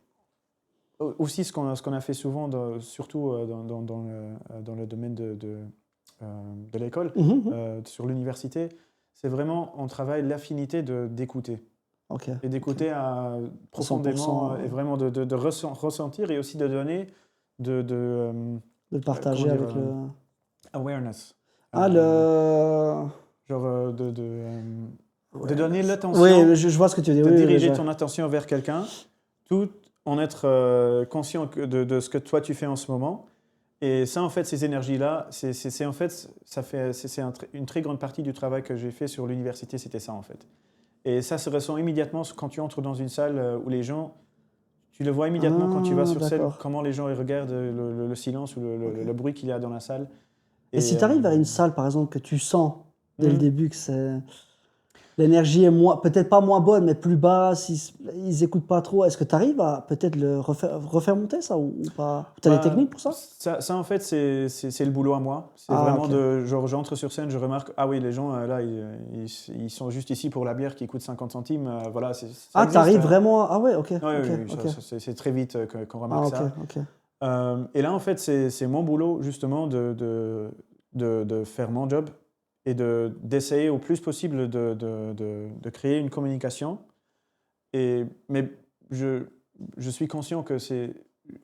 aussi ce qu'on a fait souvent, surtout dans le domaine de l'école, Mmh mh, mmh. sur l'université. C'est vraiment, on travaille l'affinité d'écouter. OK, Et OK. d'écouter À 100 profondément, et heu, vraiment de ressentir, et aussi de donner de le comment partager dire, avec le awareness. ah Euh, le genre de donner awareness. Oui, l'attention, je vois ce que tu veux dire. de Oui, oui, oui, diriger ton attention vers quelqu'un, tout en être conscient de ce que toi tu fais en ce moment. Et ça, en fait, ces énergies-là, en fait, ça fait, une très grande partie du travail que j'ai fait sur l'université, c'était ça, en fait. Et ça se ressent immédiatement quand tu entres dans une salle où les gens, tu le vois immédiatement quand tu vas Ah sur scène, d'accord, comment les gens ils regardent le silence, ou OK. le bruit qu'il y a dans la salle. Et Et si tu arrives à une salle, par exemple, que tu sens dès le mhm. début que c'est l'énergie est moins peut-être pas moins bonne, mais plus basse, ils écoutent pas trop, est-ce que tu arrives à peut-être le refaire monter ça ou pas? Tu as des Bah, techniques pour ça? ça, en fait, c'est le boulot à moi. C'est Ah vraiment OK. genre, j'entre sur scène, je remarque, ah oui, les gens, là, ils sont juste ici pour la bière qui coûte 50 centimes. Voilà, ça Ah, tu existe. arrives vraiment ah ouais, OK, Oui, OK, oui, oui, OK. c'est très vite qu'on Ah remarque OK, ça. OK. Et là, en fait, c'est mon boulot, justement, de faire mon job, et d'essayer au plus possible de créer une communication. Mais je suis conscient que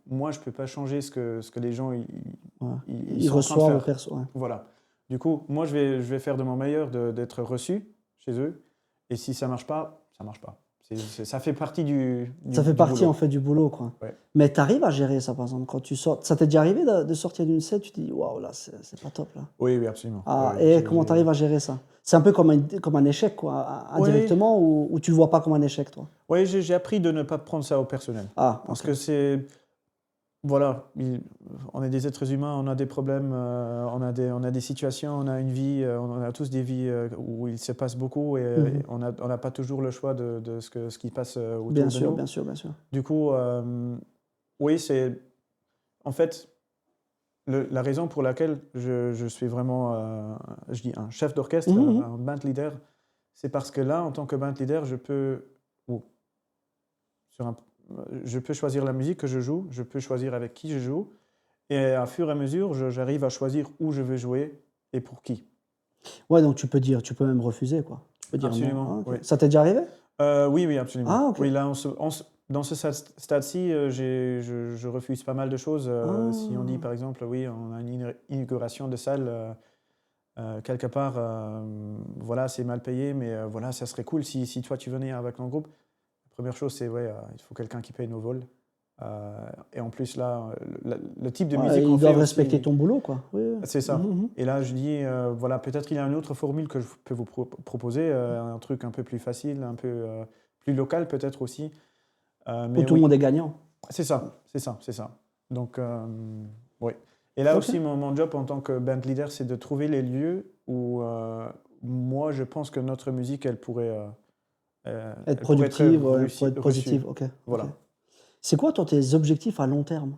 moi, je ne peux pas changer ce que les gens Ouais. ils Ils sont en train de reçoivent faire. ouais. Voilà. Du coup, moi, je vais faire de mon meilleur d'être reçu chez eux. Et si ça ne marche pas, ça ne marche pas. Ça fait partie Ça fait du partie en boulot. fait du boulot, quoi. Ouais. Mais tu arrives à gérer ça, par exemple, quand tu sors ça t'est déjà arrivé de sortir d'une scène, tu te dis: «Waouh, là, c'est pas top, là». Oui, oui, absolument. Ah Oui, oui, et comment tu arrives à gérer ça? C'est un peu comme un échec, quoi, Oui, indirectement ou tu le vois pas comme un échec, toi? oui, j'ai appris de ne pas prendre ça au personnel. Ah, Parce OK. que voilà, on est des êtres humains, on a des problèmes, on a des situations, on a une vie, on a tous des vies où il se passe beaucoup, et Mmh. on n'a pas toujours le choix de ce qui passe Bien autour de sûr, nous. bien sûr, bien sûr. Du coup, oui, en fait, la raison pour laquelle je suis vraiment, je dis un chef d'orchestre, Mmh mh. un band leader, c'est parce que là, en tant que band leader, ou sur un je peux choisir la musique que je joue, je peux choisir avec qui je joue, et à fur et à mesure, j'arrive à choisir où je veux jouer et pour qui. Ouais, donc tu peux même refuser, quoi. Je peux dire non. Absolument, Ah, ok. oui. Ça t'est déjà arrivé? Oui, oui, absolument. Ah, ok. Oui, là, dans ce stade-ci, je refuse pas mal de choses. Si on dit, Ah. par exemple, oui, on a une inauguration de salle, quelque part, voilà, c'est mal payé, mais voilà, ça serait cool si toi, tu venais avec ton groupe. La première chose, c'est, ouais, il faut quelqu'un qui paye nos vols. Et en plus, là, le type de Ouais, musique qu'on ils fait doivent respecter aussi, ton boulot, quoi. Oui, oui. c'est ça. Mhm. Et là, je dis, voilà, peut-être qu'il y a une autre formule que je peux vous proposer, un truc un peu plus facile, un peu plus local peut-être aussi. Où Mais tout le oui, monde est gagnant. c'est ça, c'est ça, c'est ça. Donc, oui. Et là Ok. aussi, mon job en tant que band leader, c'est de trouver les lieux où moi, je pense que notre musique, Être elle pourrait être productive, pour être reçue. positive. Ok. Ok. Voilà. C'est quoi, toi, tes objectifs à long terme?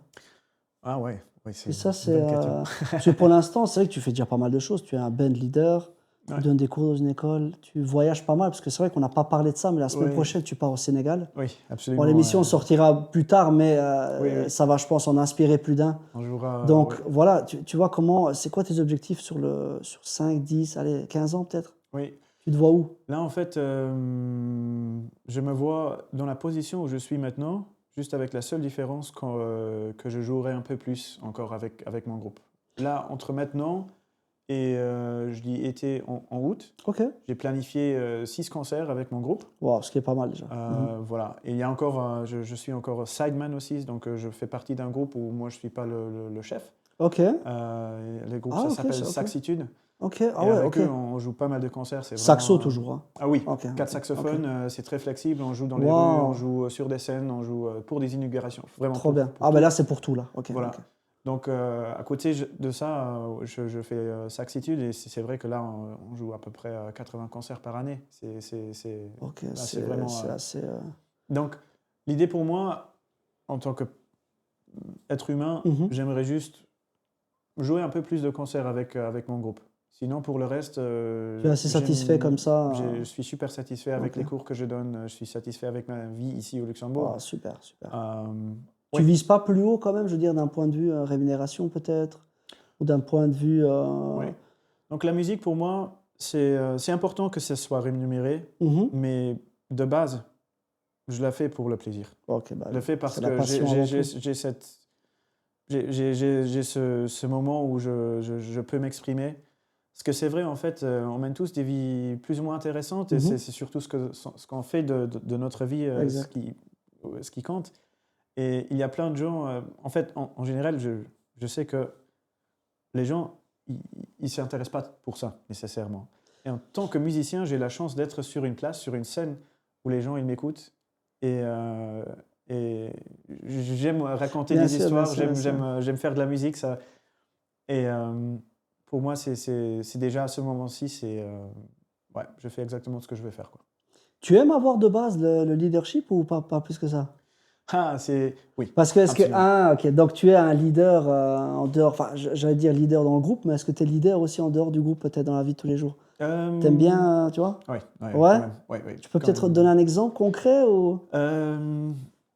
Ah ouais, oui, Et c'est ça, une bonne question. parce que pour l'instant, c'est vrai que tu fais déjà pas mal de choses. Tu es un band leader, tu Ouais. donnes des cours dans une école, tu voyages pas mal, parce que c'est vrai qu'on n'a pas parlé de ça, mais la semaine Oui, prochaine, tu pars au Sénégal. oui, Bon, absolument. l'émission sortira plus tard, mais Oui, oui. ça va, je pense, en inspirer plus d'un. On jouera. Donc Oui, voilà, tu vois comment, c'est quoi tes objectifs sur 5, 10, allez, 15 ans peut-être? oui. Tu te vois où? Là, en fait, je me vois dans la position où je suis maintenant, juste avec la seule différence que je jouerai un peu plus encore avec mon groupe. Là, entre maintenant et je dis été en août, Ok. j'ai planifié 6 concerts avec mon groupe. Wow, ce qui est pas mal déjà. Voilà. Et il y a encore, je suis encore sideman aussi, donc je fais partie d'un groupe où moi je suis pas le chef. Ok. Le groupe, Ah, ça ok, s'appelle ok. Saxitude. Ok, ah Et ouais, avec ok. eux, on joue pas mal de concerts. C'est Saxo vraiment, toujours, hein. Ah oui, Ok, 4 ok, saxophones, ok. c'est très flexible. On joue dans les rues, on Waouh, joue sur des scènes, on joue pour des inaugurations. Vraiment trop bien. pour Ah ben tout. là, c'est pour tout, là. Ok, Voilà. ok. Donc, à côté de ça, je fais Saxitude et c'est vrai que là, on joue à peu près 80 concerts par année. Ok, Là, c'est vraiment. c'est assez... Donc, l'idée pour moi, en tant qu'être humain, Mhm. j'aimerais juste jouer un peu plus de concerts avec mon groupe. Sinon, pour le reste, Tu es assez satisfait comme ça? je suis super satisfait avec Ok. les cours que je donne. Je suis satisfait avec ma vie ici au Luxembourg. Ah, super, super. Euh, Tu oui, vises pas plus haut quand même, je veux dire, d'un point de vue rémunération peut-être? Ou d'un point de vue... oui. Donc la musique, pour moi, c'est important que ça soit rémunéré, mhm. mais de base, je la fais pour le plaisir. Ok, bah Je le oui. fais parce C'est la que passion avant tout. j'ai ce moment où je peux m'exprimer. Parce que c'est vrai, en fait, on mène tous des vies plus ou moins intéressantes et Mhm. c'est surtout ce qu'on fait de notre vie Exact. ce qui compte. Et il y a plein de gens, en fait, en général, je sais que les gens, ils ne s'intéressent pas pour ça, nécessairement. Et en tant que musicien, j'ai la chance d'être sur une place, sur une scène, où les gens, ils m'écoutent. Et, euh, et j'aime raconter Bien des sûr, bien histoires, sûr, bien sûr. j'aime faire de la musique. Ça. Et pour moi, c'est déjà à ce moment-ci, ouais, je fais exactement ce que je veux faire, quoi. Tu aimes avoir de base le leadership ou pas plus que ça? Ah, oui, Parce que, absolument. ah, ok, donc tu es un leader en dehors, enfin, j'allais dire leader dans le groupe, mais est-ce que tu es leader aussi en dehors du groupe, peut-être dans la vie de tous les jours? T'aimes bien, tu vois? Ouais, ouais, Ouais? quand même. Ouais, ouais, Tu peux quand peut-être même. donner un exemple concret ou...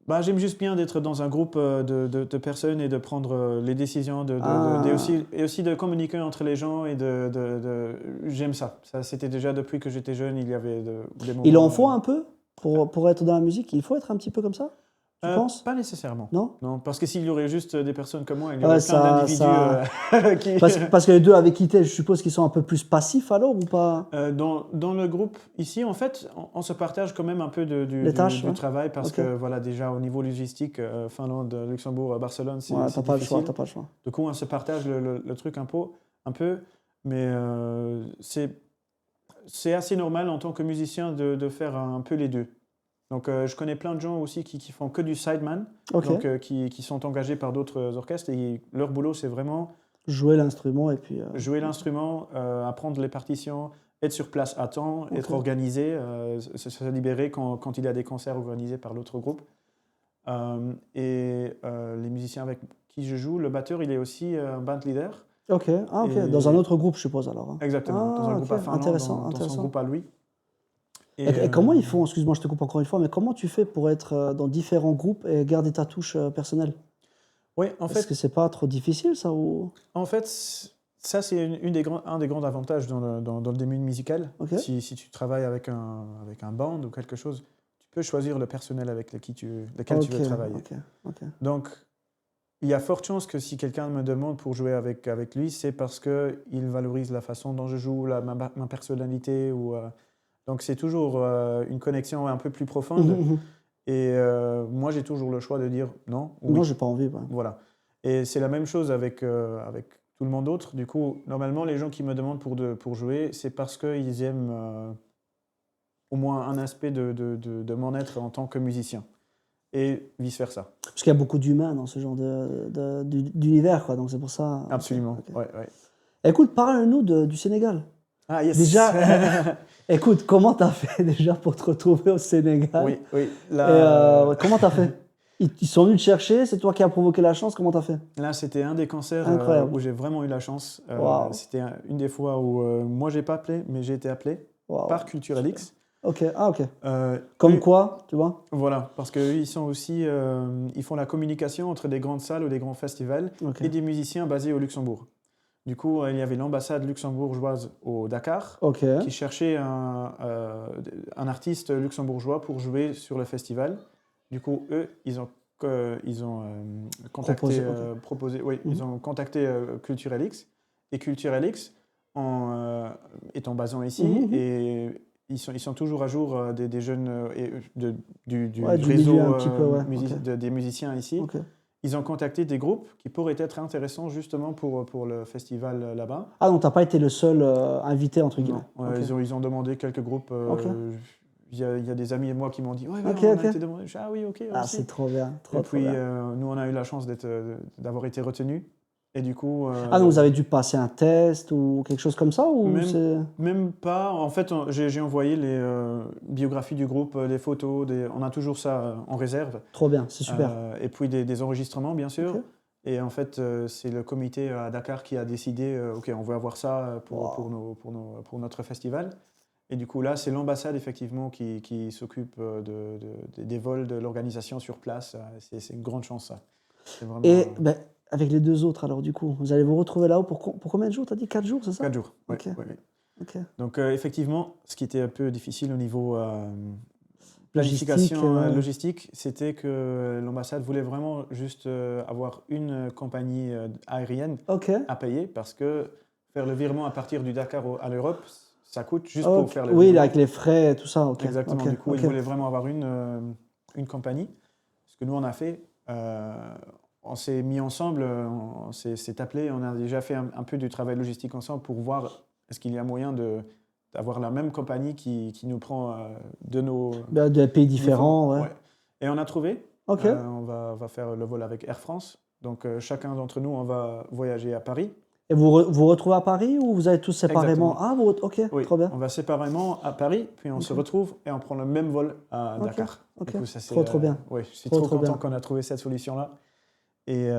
Bah, j'aime juste bien d'être dans un groupe de personnes et de prendre les décisions Ah, et aussi de communiquer entre les gens et j'aime ça. Ça, c'était déjà depuis que j'étais jeune, il y avait des il en moments. faut un peu pour être dans la musique? Il faut être un petit peu comme ça? Tu penses? Pas nécessairement. Non? Non, parce que s'il y aurait juste des personnes comme moi, il y Ouais, aurait plein d'individus qui. Parce que les deux avec qui t'es, je suppose qu'ils sont un peu plus passifs alors ou pas? Dans le groupe ici, en fait, on se partage quand même un peu Les tâches, du ouais. travail parce Ok. que voilà, déjà au niveau logistique, Finlande, Luxembourg, Barcelone, Ouais, c'est t'as pas le choix, difficile. t'as pas le choix. Du coup, on se partage le truc un peu, mais c'est assez normal en tant que musicien de faire un peu les deux. Donc, je connais plein de gens aussi qui font que du sideman, Ok. donc qui sont engagés par d'autres orchestres et leur boulot, c'est vraiment Jouer l'instrument et puis... jouer l'instrument, apprendre les partitions, être sur place à temps, ok. être organisé, se libérer quand il y a des concerts organisés par l'autre groupe. Les musiciens avec qui je joue, le batteur, il est aussi un band leader. Ok, ah, ok. Dans un Et autre groupe, je suppose alors, hein. exactement, dans un Ah, groupe ok, à Finlande, intéressant, dans son intéressant. groupe à lui. Et, et comment ils font, excuse-moi, je te coupe encore une fois, mais comment tu fais pour être dans différents groupes et garder ta touche personnelle? Oui, Est-ce que c'est pas trop difficile ça ou... en fait, Ça, c'est un des grands avantages dans le domaine musical. Ok. Si tu travailles avec un band ou quelque chose, tu peux choisir le personnel avec lequel tu veux travailler. Ok. Donc, il y a forte chance que si quelqu'un me demande pour jouer avec lui, c'est parce qu'il valorise la façon dont je joue, ma personnalité. Donc, c'est toujours une connexion un peu plus profonde. Et moi, j'ai toujours le choix de dire non ou Non, oui. j'ai pas envie. Ouais. Voilà. Et c'est la même chose avec tout le monde d'autre. Du coup, normalement, les gens qui me demandent pour jouer, c'est parce qu'ils aiment au moins un aspect de mon être en tant que musicien. Et vice-versa. Parce qu'il y a beaucoup d'humains dans ce genre d'univers, quoi. Donc c'est pour ça. Absolument. Ok. Ouais. Écoute, parle-nous du Sénégal. Ah, yes. Déjà, écoute, comment t'as fait déjà pour te retrouver au Sénégal? Oui. Et, comment t'as fait? Ils sont venus te chercher, c'est toi qui as provoqué la chance, comment t'as fait? Là, c'était un des concerts Incroyable. où j'ai vraiment eu la chance. Wow. C'était une des fois où moi, j'ai pas appelé, mais j'ai été appelé Wow. par Culture LX. Ok. Eux, Quoi, tu vois? Voilà, parce qu'eux, ils sont aussi, ils font la communication entre des grandes salles ou des grands festivals et des musiciens basés au Luxembourg. Du coup, il y avait l'ambassade luxembourgeoise au Dakar qui cherchait un artiste luxembourgeois pour jouer sur le festival. Du coup, eux, ils ont contacté, ils ont contacté Culture LX. Et Culture LX, étant basé ici, et ils sont toujours à jour des jeunes du réseau des musiciens ici. Okay. Ils ont contacté des groupes qui pourraient être intéressants justement pour le festival là-bas. Ah, donc tu n'as pas été le seul invité, entre guillemets. Non, ils ont demandé quelques groupes. Il y a des amis et moi qui m'ont dit « Ouais, on a été demandé. » Ah oui, ok. Ah, c'est trop bien. Et puis, nous, on a eu la chance d'avoir été retenus. Et du coup... Ah, donc vous avez dû passer un test ou quelque chose comme ça ou même pas. En fait, j'ai envoyé les biographies du groupe, les photos. On a toujours ça en réserve. Trop bien, c'est super. Et puis des enregistrements, bien sûr. Okay. Et en fait, c'est le comité à Dakar qui a décidé OK, on veut avoir ça pour notre festival. Et du coup, là, c'est l'ambassade, effectivement, qui s'occupe des vols, de l'organisation sur place. C'est une grande chance, ça. Vraiment, et avec les deux autres, alors, du coup, vous allez vous retrouver là-haut pour combien de jours? Tu as dit 4 jours, c'est ça? 4 jours, oui. Okay. Oui. Okay. Donc, effectivement, ce qui était un peu difficile au niveau planification logistique, c'était que l'ambassade voulait vraiment juste avoir une compagnie aérienne à payer parce que faire le virement à partir du Dakar à l'Europe, ça coûte juste pour faire le virement. Oui, avec les frais et tout ça. Exactement. Du coup, ils voulaient vraiment avoir une compagnie. Ce que nous, on a fait, on s'est mis ensemble, on s'est appelé, on a déjà fait un peu du travail logistique ensemble pour voir est-ce qu'il y a moyen d'avoir la même compagnie qui nous prend de pays différents. Ouais. Et on a trouvé. On va faire le vol avec Air France. Donc, chacun d'entre nous, on va voyager à Paris. Et vous retrouvez à Paris ou vous allez tous séparément? Exactement. Ah, ok, oui, trop bien. On va séparément à Paris, puis on se retrouve et on prend le même vol à Dakar. Ok. Du coup, ça, trop bien. Oui, je suis trop content qu'on a trouvé cette solution-là. Et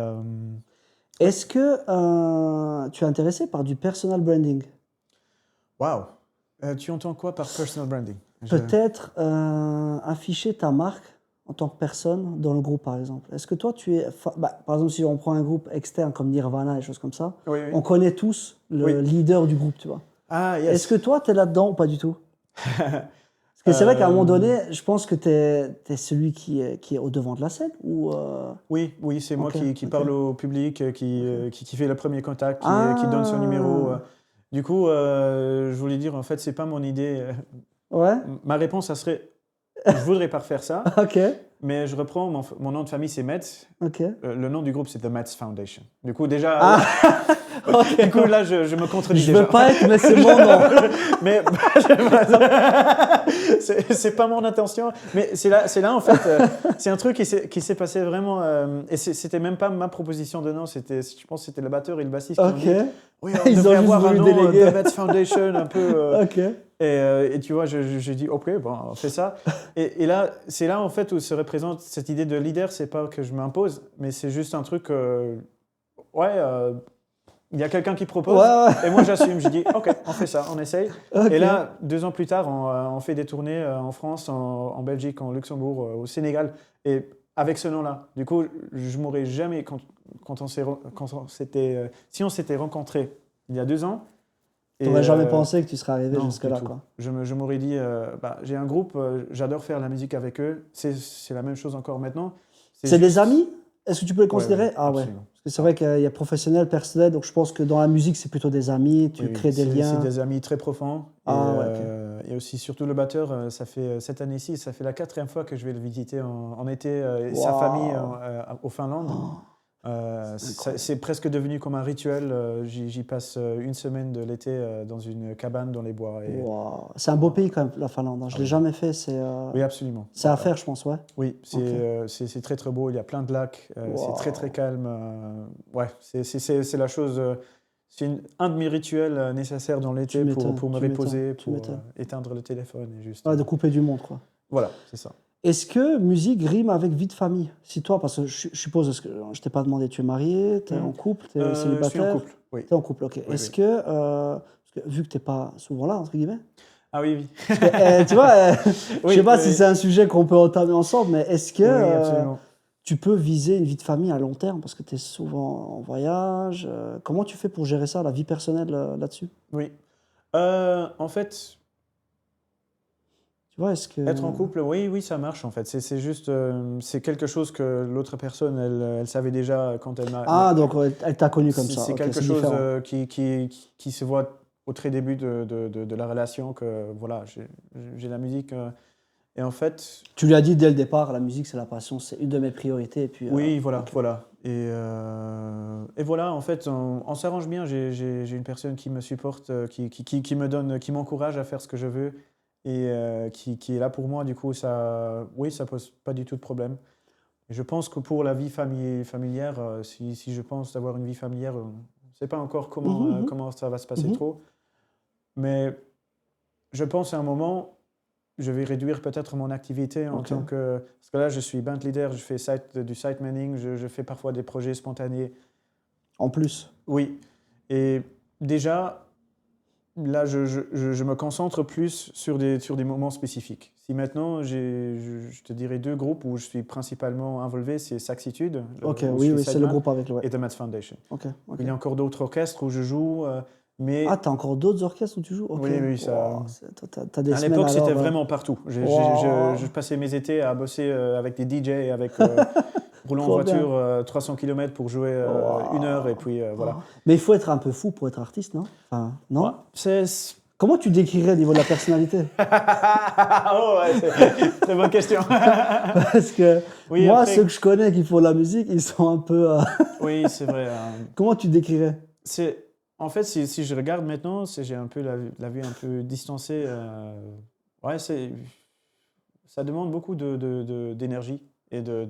est-ce que tu es intéressé par du personal branding? Waouh! Tu entends quoi par personal branding? Peut-être afficher ta marque en tant que personne dans le groupe, par exemple. Est-ce que toi, tu es... par exemple, si on prend un groupe externe comme Nirvana et des choses comme ça, on connaît tous le leader du groupe, tu vois. Ah, yes. Est-ce que toi, tu es là-dedans ou pas du tout? Parce que c'est vrai qu'à un moment donné, je pense que tu es celui qui est au devant de la scène ou Oui, c'est moi qui parle au public, qui fait le premier contact, qui donne son numéro. Du coup, je voulais dire, en fait, c'est pas mon idée. Ouais. Ma réponse, ça serait, je voudrais pas refaire ça. Mais je reprends, mon nom de famille, c'est Metz. Le nom du groupe, c'est The Metz Foundation. Du coup, déjà... Du coup, là, je me contredis déjà. Je veux pas être, mais c'est mon nom. Mais c'est pas mon intention. Mais c'est là en fait, c'est un truc qui s'est passé vraiment. Et c'était même pas ma proposition de nom. Je pense que c'était le batteur et le bassiste qui ont dit. Oui, on devrait avoir un nom, The Metz Foundation, un peu. Et tu vois, j'ai dit, OK, bon, on fait ça. Et là, c'est là, en fait, où se représente cette idée de leader. C'est pas que je m'impose, mais c'est juste un truc, il y a quelqu'un qui propose, et moi, j'assume. Je dis, OK, on fait ça, on essaye. Et là, 2 ans plus tard, on fait des tournées en France, en Belgique, en Luxembourg, au Sénégal, et avec ce nom-là. Du coup, je m'aurais jamais, si on s'était rencontrés il y a 2 ans. Tu n'aurais jamais pensé que tu serais arrivé non, jusque-là, du tout. quoi. Je m'aurais dit, j'ai un groupe, j'adore faire la musique avec eux. C'est la même chose encore maintenant. C'est des juste- amis? Est-ce que tu peux les Ouais, considérer? ouais, Ah ouais. absolument. Parce que c'est vrai qu'il y a professionnel, personnel, donc je pense que dans la musique, c'est plutôt des amis, tu Oui, crées des c'est liens. des amis très profonds. Ah ouais, ok. Et aussi, surtout le batteur, ça fait cette année-ci, ça fait la 4e fois que je vais le visiter en été, et sa famille Waouh. au Finlande. Oh, c'est incroyable. C'est presque devenu comme un rituel. J'y passe une semaine de l'été dans une cabane dans les bois. Waouh. C'est un beau pays quand même, la Finlande, hein. Je ne l'ai jamais fait, Oui, absolument. c'est à faire, je pense, ouais. Oui, Ok. c'est très très beau. Il y a plein de lacs. C'est très très Waouh. calme. Ouais, c'est la chose. C'est un de mes rituels nécessaires dans Tu l'été m'étonnes, pour me tu m'étonnes, reposer, tu pour m'étonnes. éteindre le téléphone et juste. Ouais, de couper du monde, quoi. Voilà, c'est ça. Est-ce que musique rime avec vie de famille? Si toi, parce que je suppose, parce que je t'ai pas demandé, tu es marié, tu es en couple, tu es Je suis en célibataire? couple, oui. Tu es en couple, ok. Oui, Est-ce oui. que, parce que vu que tu n'es pas souvent là, entre guillemets, Ah oui, oui. parce que, tu vois, je Oui, sais pas oui, si oui. c'est un sujet qu'on peut entamer ensemble, mais est-ce que Oui, absolument. tu peux viser une vie de famille à long terme parce que tu es souvent en voyage? Comment tu fais pour gérer ça, la vie personnelle là-dessus? Oui. En fait, Tu vois, est-ce que... être en couple, oui, oui, ça marche en fait. C'est juste, c'est quelque chose que l'autre personne, elle savait déjà quand elle m'a. Ah, donc elle t'a connu comme ça. C'est Ok, quelque c'est chose différent. qui se voit au très début de la relation que voilà, j'ai la musique. Et en fait, Tu lui as dit dès le départ, la musique, c'est la passion, c'est une de mes priorités. Et puis, oui, voilà, ok. voilà. Et voilà, en fait, on s'arrange bien. J'ai une personne qui me supporte, qui me donne, qui m'encourage à faire ce que je veux et qui est là pour moi. Du coup, oui, ça pose pas du tout de problème. Et je pense que pour la vie familière, si je pense d'avoir une vie familière, je ne sais pas encore Mhm, mhm, comment ça va se passer mhm. trop, mais je pense à un moment, je vais réduire peut-être mon activité en Ok. tant que... Parce que là, je suis band leader, je fais du site manning, je fais parfois des projets spontanés. En plus. Oui. Et déjà, là, je me concentre plus sur des moments spécifiques. Si maintenant, je te dirais 2 groupes où je suis principalement involvé, c'est Saxitude, Ok, où je oui, fais oui, c'est le sideman, groupe avec le... Ouais. et The Math Foundation. Ok, ok. Il y a encore d'autres orchestres où je joue, Ah, mais t'as encore d'autres orchestres où tu joues? Ok. oui, oui, Wow, t'as des à semaines l'époque, c'était alors... vraiment partout. Wow, Je passais mes étés à bosser avec des DJ, avec roulant en trop bien. voiture 300 km pour jouer 1 heure, et Wow. puis voilà. Oh. Mais il faut être un peu fou pour être artiste, non? Enfin, Ouais, non? c'est... Comment tu décrirais au niveau de la personnalité? Oh, ouais, c'est une bonne question. Parce que Oui, moi, ceux après, que je connais qui font de la musique, ils sont un peu... oui, c'est vrai. Comment tu décrirais? En fait, si je regarde maintenant, j'ai un peu la vue un peu distancée. Ouais, ça demande beaucoup d'énergie et de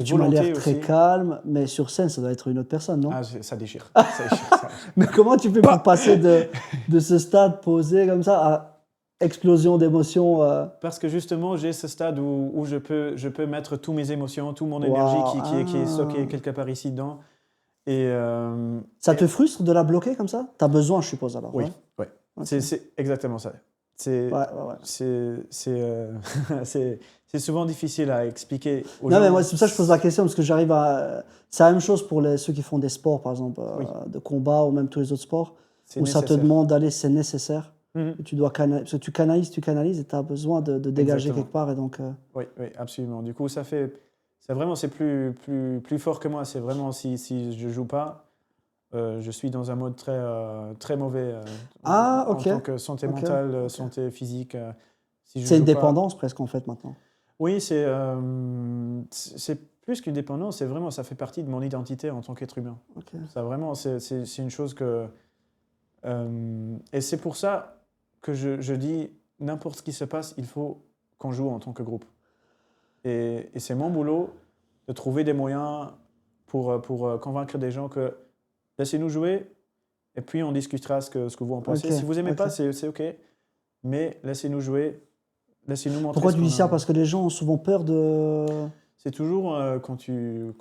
Tu m'as l'air volonté très aussi. calme, mais sur scène, ça doit être une autre personne, non? Ah, ça déchire. Ça déchire, ça déchire. Mais comment tu fais pour Bah passer de ce stade posé comme ça à explosion d'émotions? Parce que justement, j'ai ce stade où je peux mettre toutes mes émotions, toute mon énergie Waouh, qui est stockée ah. quelque part ici dedans. Et, Ça et- te frustre de la bloquer comme ça? T'as besoin, je suppose, alors, oui, ouais? oui. Ok. C'est exactement ça. C'est Ouais, ouais, ouais. c'est c'est souvent difficile à expliquer aux Non, mais gens. moi, c'est pour ça que je pose la question, parce que j'arrive à... C'est la même chose pour ceux qui font des sports, par exemple, Oui, de combat ou même tous les autres sports, c'est où ça te nécessaire. demande d'aller, c'est nécessaire. Mhm. Tu dois parce que tu canalises et tu as besoin de dégager Exactement. quelque part. Et donc, Oui, oui, absolument. Du coup, c'est plus fort que moi. C'est vraiment si je joue pas, je suis dans un mode très mauvais Ah, en ok. tant que santé Ok, mentale, ok. santé physique. Si je C'est une joue pas, dépendance presque, en fait, maintenant. oui, c'est plus qu'une dépendance. C'est vraiment, ça fait partie de mon identité en tant qu'être humain. Ok. Ça vraiment, c'est une chose que et c'est pour ça que je dis n'importe ce qui se passe, il faut qu'on joue en tant que groupe. Et c'est mon boulot de trouver des moyens pour convaincre des gens que laissez-nous jouer et puis on discutera ce que vous en pensez. Ok, Si vous n'aimez ok. pas, c'est OK, mais laissez-nous jouer, laissez-nous montrer Pourquoi ce tu qu'on dis ça? a. Parce que les gens ont souvent peur de... C'est toujours quand tu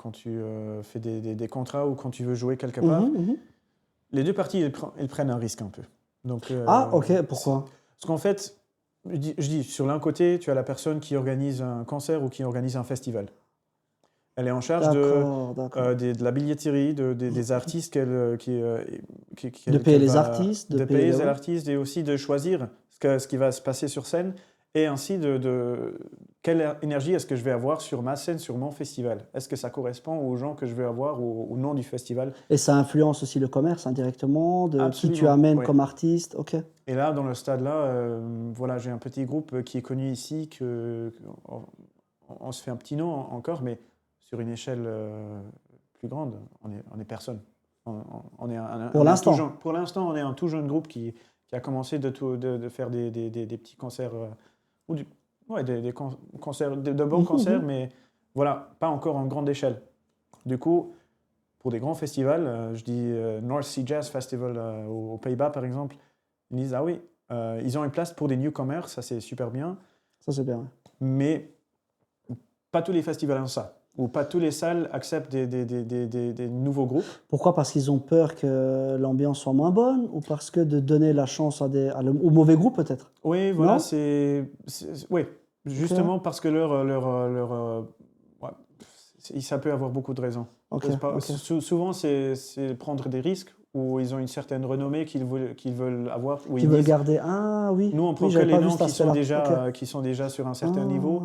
fais des contrats ou quand tu veux jouer quelque Mhm, part, mhm. les deux parties, ils prennent un risque un peu. Donc, Ah, ok, pourquoi? parce qu'en fait, je dis, sur l'un côté, tu as la personne qui organise un concert ou qui organise un festival. Elle est en charge D'accord. de la billetterie, des artistes De payer les artistes, de payer les ouais. artistes et aussi de choisir ce qui va se passer sur scène et ainsi quelle énergie est-ce que je vais avoir sur ma scène, sur mon festival. Est-ce que ça correspond aux gens que je vais avoir au nom du festival? Et ça influence aussi le commerce indirectement, de qui tu Absolument, amènes oui. comme artiste. Ok. Et là, dans le stade-là, voilà, j'ai un petit groupe qui est connu ici, on se fait un petit nom encore, mais sur une échelle plus grande, on est personne. On est Pour l'instant. pour l'instant, on est un tout jeune groupe qui a commencé de faire des petits concerts, ouais, concerts, de bons concerts, mais voilà, pas encore en grande échelle. Du coup, pour des grands festivals, je dis North Sea Jazz Festival aux Pays-Bas, par exemple, ils disent, ah oui, ils ont une place pour des newcomers, ça c'est super bien, Ça, c'est bien. Ouais. mais pas tous les festivals ont ça, ou pas toutes les salles acceptent des nouveaux groupes. Pourquoi? Parce qu'ils ont peur que l'ambiance soit moins bonne ou parce que de donner la chance au mauvais groupe peut-être? Oui, voilà, Non? oui, justement parce que ouais, ça peut avoir beaucoup de raisons. Ok, ok. Souvent, c'est prendre des risques où ils ont une certaine renommée qu'ils veulent avoir. Où Qui ils veulent disent, garder. Ah oui, nous, on prend oui, que j'avais les pas vu noms cet aspect-là. Ok. qui sont déjà sur un certain Ah. niveau.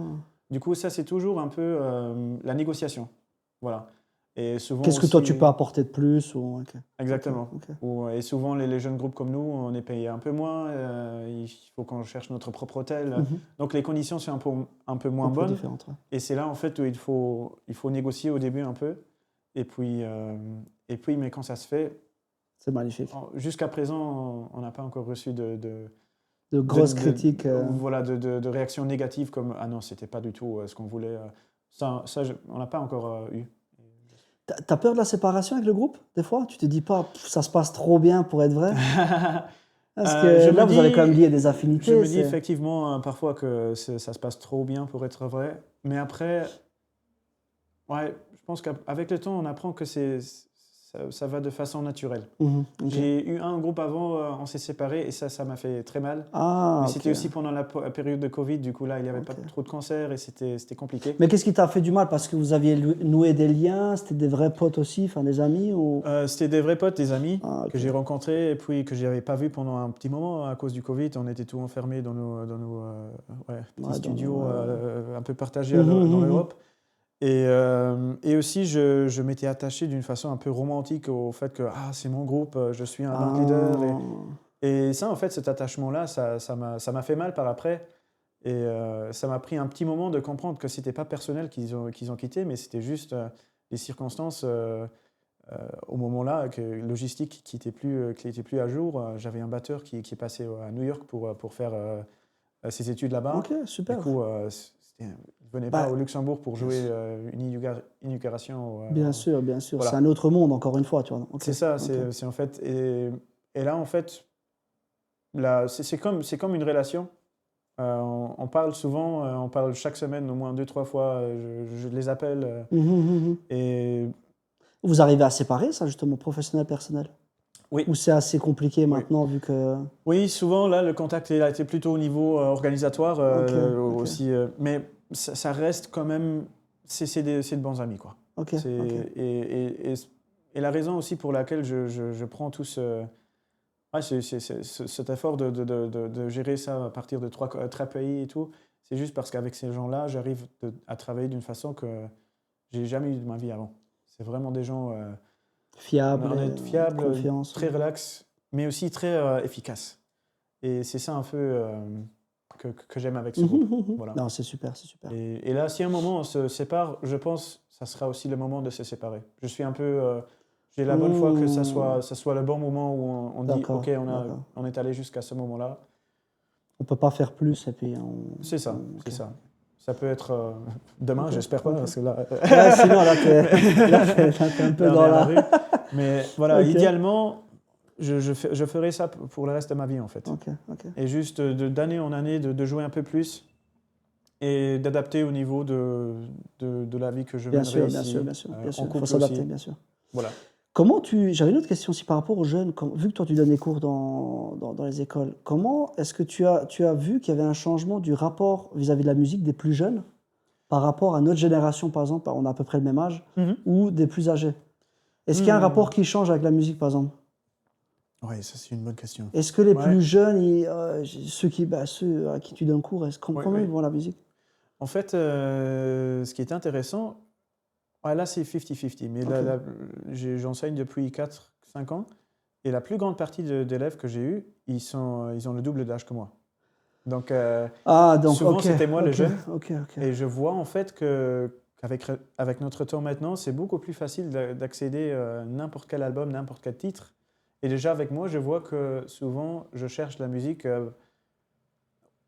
Du coup, ça, c'est toujours un peu la négociation. Voilà. Et souvent Qu'est-ce que toi aussi, tu peux apporter de plus ou... ok. exactement. Ok. Et souvent, les jeunes groupes comme nous, on est payé un peu moins. Il faut qu'on cherche notre propre hôtel. Mhm. Donc, les conditions sont un peu moins Un peu bonnes. différente, ouais. Et c'est là, en fait, où il faut négocier au début un peu. Et puis, mais quand ça se fait, C'est magnifique. jusqu'à présent, on n'a pas encore reçu De grosses critiques. voilà, de réactions négatives comme « Ah non, c'était pas du tout ce qu'on voulait ». On n'a pas encore eu. T'as peur de la séparation avec le groupe, des fois? Tu te dis pas, ça se passe trop bien pour être vrai? Parce que là, vous avez quand même lié des affinités. Je me dis effectivement parfois que ça se passe trop bien pour être vrai. Mais après, ouais, je pense qu'avec le temps, on apprend que ça va de façon naturelle. Ok. J'ai eu un groupe avant, on s'est séparés et ça m'a fait très mal. Ah, Mais ok. c'était aussi pendant la période de Covid, du coup là, il n'y avait Ok. pas trop de concerts et c'était compliqué. Mais qu'est-ce qui t'a fait du mal? Parce que vous aviez noué des liens, c'était des vrais potes aussi, enfin des amis ou... C'était des vrais potes, des amis Ok. que j'ai rencontrés et puis que je n'avais pas vus pendant un petit moment à cause du Covid. On était tous enfermés dans nos petits studios un peu partagés dans l'Europe. Et aussi, je m'étais attaché d'une façon un peu romantique au fait que c'est mon groupe, je suis un band leader. Et ça, en fait, cet attachement-là, ça m'a fait mal par après. Et ça m'a pris un petit moment de comprendre que c'était pas personnel qu'ils ont quitté, mais c'était juste les circonstances au moment-là, logistique qui était plus à jour. J'avais un batteur qui est passé à New York pour faire ses études là-bas. Ok, super. Du coup, il ne venait pas au Luxembourg pour jouer une inauguration. Bien sûr, bien sûr. Voilà. C'est un autre monde, encore une fois, tu vois. C'est ça, c'est en fait... Et là, en fait, c'est comme une relation. On parle souvent, on parle chaque semaine au moins 2-3 fois, je les appelle. Et vous arrivez à séparer ça, justement, professionnel-personnel? Oui. Ou c'est assez compliqué maintenant, vu que... Oui, souvent, là, le contact il a été plutôt au niveau organisatoire aussi. Mais ça reste quand même... C'est de bons amis, quoi. Et la raison aussi pour laquelle je prends tout cet effort de gérer ça à partir de 3 pays et tout, c'est juste parce qu'avec ces gens-là, j'arrive à travailler d'une façon que j'ai jamais eu de ma vie avant. C'est vraiment des gens fiables, confiance, très relax, mais aussi très efficaces. Et c'est ça un peu que j'aime avec ce groupe. Voilà. Non, c'est super, c'est super. Et là, si à un moment on se sépare, je pense que ça sera aussi le moment de se séparer. Je suis un peu... j'ai la bonne foi que ça soit le bon moment où on dit « Ok, on est allé jusqu'à ce moment-là ». On ne peut pas faire plus et puis... C'est ça, c'est ça. Ça peut être demain, j'espère pas, parce que là... sinon, là, t'es un peu dans la rue. Mais voilà, idéalement, je ferai ça pour le reste de ma vie, en fait. Et juste d'année en année, de jouer un peu plus et d'adapter au niveau de la vie que je mènerai ici. Bien sûr. Il faut s'adapter, bien sûr. Voilà. J'avais une autre question aussi par rapport aux jeunes. Vu que toi, tu donnes des cours dans les écoles, comment est-ce que tu as vu qu'il y avait un changement du rapport vis-à-vis de la musique des plus jeunes par rapport à notre génération, par exemple, on a à peu près le même âge, Mhm. ou des plus âgés? Est-ce qu'il y a un rapport qui change avec la musique, par exemple? Oui, ça c'est une bonne question. Est-ce que les Ouais. plus jeunes, ceux à qui tu donnes cours, Oui, comment oui. ils voient la musique? En fait, ce qui est intéressant, là c'est 50-50, mais Ok. j'enseigne depuis 4-5 ans, et la plus grande partie d'élèves que j'ai eus, ils ont le double d'âge que moi. Donc Ah, donc, souvent ok, c'était moi le ok, jeune, ok, ok. et je vois en fait qu'avec notre temps maintenant, c'est beaucoup plus facile d'accéder à n'importe quel album, n'importe quel titre. Et déjà avec moi, je vois que souvent je cherche la musique.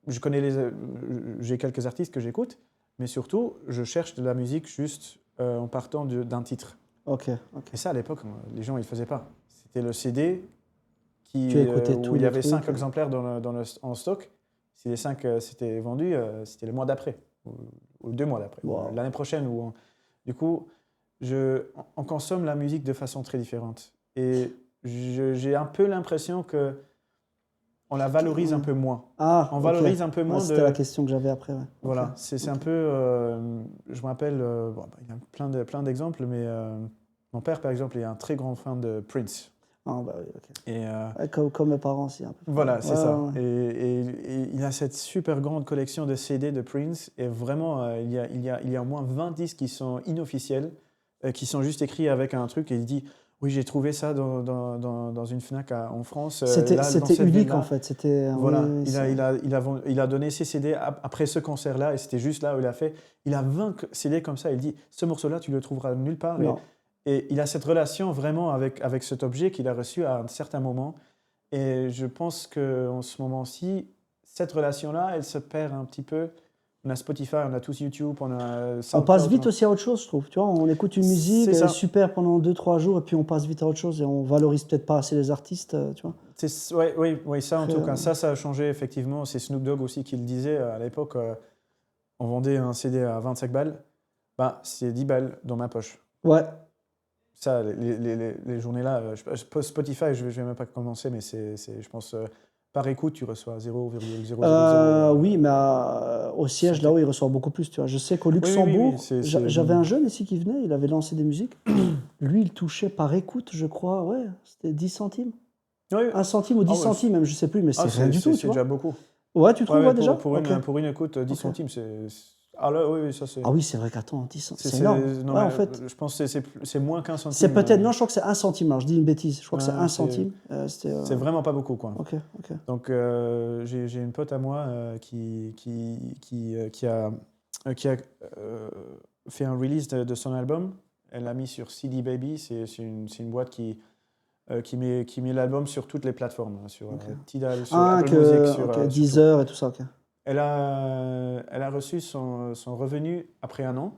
J'ai quelques artistes que j'écoute, mais surtout, je cherche de la musique juste en partant d'un titre. Ok, ok. Et ça, à l'époque, les gens, ils ne faisaient pas. C'était le CD Tu écoutais où tous il y les avait 5 trucs. exemplaires en stock. Si les 5 s'étaient vendus, c'était le mois d'après, ou 2 mois d'après, ou Wow. l'année prochaine. Du coup, on consomme la musique de façon très différente. Et j'ai un peu l'impression que on la valorise un peu moins. Ah, On ok. valorise un peu Ouais, moins c'était la de... question que j'avais après. Ouais. Ok, Voilà, c'est un ok. peu... je me rappelle, il y a plein d'exemples, mais mon père, par exemple, est un très grand fan de Prince. Ah, bah oui, ok. Et Ouais, comme mes parents aussi, à peu près. voilà, Ouais, c'est ça. ouais, ouais. Et il a cette super grande collection de CD de Prince, et vraiment, il y a au moins 20 disques qui sont inofficiels, qui sont juste écrits avec un truc, et il dit, oui, j'ai trouvé ça dans une Fnac en France, là, dans C'était cette unique en ville-là. fait. C'était, oui, Voilà, oui, il a donné ses CD après ce concert-là, et c'était juste là où il a 20 CD comme ça, il dit, ce morceau-là, tu le trouveras nulle part. non. Et il a cette relation vraiment avec cet objet qu'il a reçu à un certain moment. Et je pense qu'en ce moment-ci, cette relation-là, elle se perd un petit peu. On a Spotify, on a tous YouTube, on a On passe SoundCloud. vite aussi à autre chose, je trouve. Tu vois, on écoute une musique, C'est elle est ça. super pendant 2, 3 jours, et puis on passe vite à autre chose et on valorise peut-être pas assez les artistes, tu vois. Ouais, oui, oui, ça en Après, tout cas. Ça a changé effectivement. C'est Snoop Dogg aussi qui le disait à l'époque. On vendait un CD à 25 balles. Ben, c'est 10 balles dans ma poche. ouais. Ça, les journées-là, Spotify, je vais même pas commencer, mais je pense, par écoute, tu reçois 0,000 Oui, mais au siège, là-haut, centimes. il reçoit beaucoup plus, tu vois. Je sais qu'au Oui, oui, oui, oui, Luxembourg, j'avais un jeune ici qui venait, il avait lancé des musiques. Lui, il touchait par écoute, je crois, ouais, c'était 10 centimes. oui. 1 centime ou 10 Ah ouais, centimes, même, je sais plus, mais c'est rien du tout, tu c'est déjà vois. beaucoup. Ouais, tu Ouais, trouves, ouais, ouais, déjà? Ok. pour une écoute, 10 Ok. centimes, ah là, oui, oui, ça c'est. Ah oui, c'est vrai qu'attends, 10 centimes, c'est énorme. Non, Ouais, mais en fait, je pense que c'est moins qu'un c'est centime. peut-être, non, je crois que c'est 1 centime, alors je dis une bêtise, je crois que c'est Ouais, 1 centime. c'est vraiment pas beaucoup, quoi. Ok, ok. Donc, j'ai une pote à moi qui a fait un release de son album. Elle l'a mis sur CD Baby. C'est une boîte qui met l'album sur toutes les plateformes, hein, sur Ok. Tidal, sur Apple Music, Ok, sur 10 tout. heures et tout ça, ok. Elle a reçu son revenu après un an.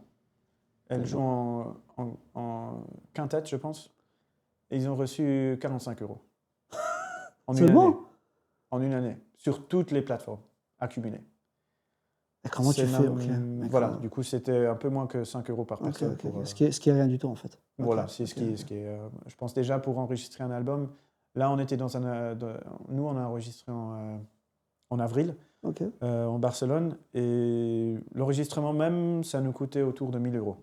Elle joue en quintette, je pense. Et ils ont reçu 45 € en une année. Seulement? En une année, sur toutes les plateformes accumulées. Et comment tu fais? Ok. Voilà, du coup, c'était un peu moins que 5 € par Ok, personne. ok. Ce qui est rien du tout, en fait. Ok, Voilà, c'est ok, ce qui est. Je pense déjà pour enregistrer un album. Là, on était nous, on a enregistré en avril, ok. en Barcelone. Et l'enregistrement même, ça nous coûtait autour de 1 000 €.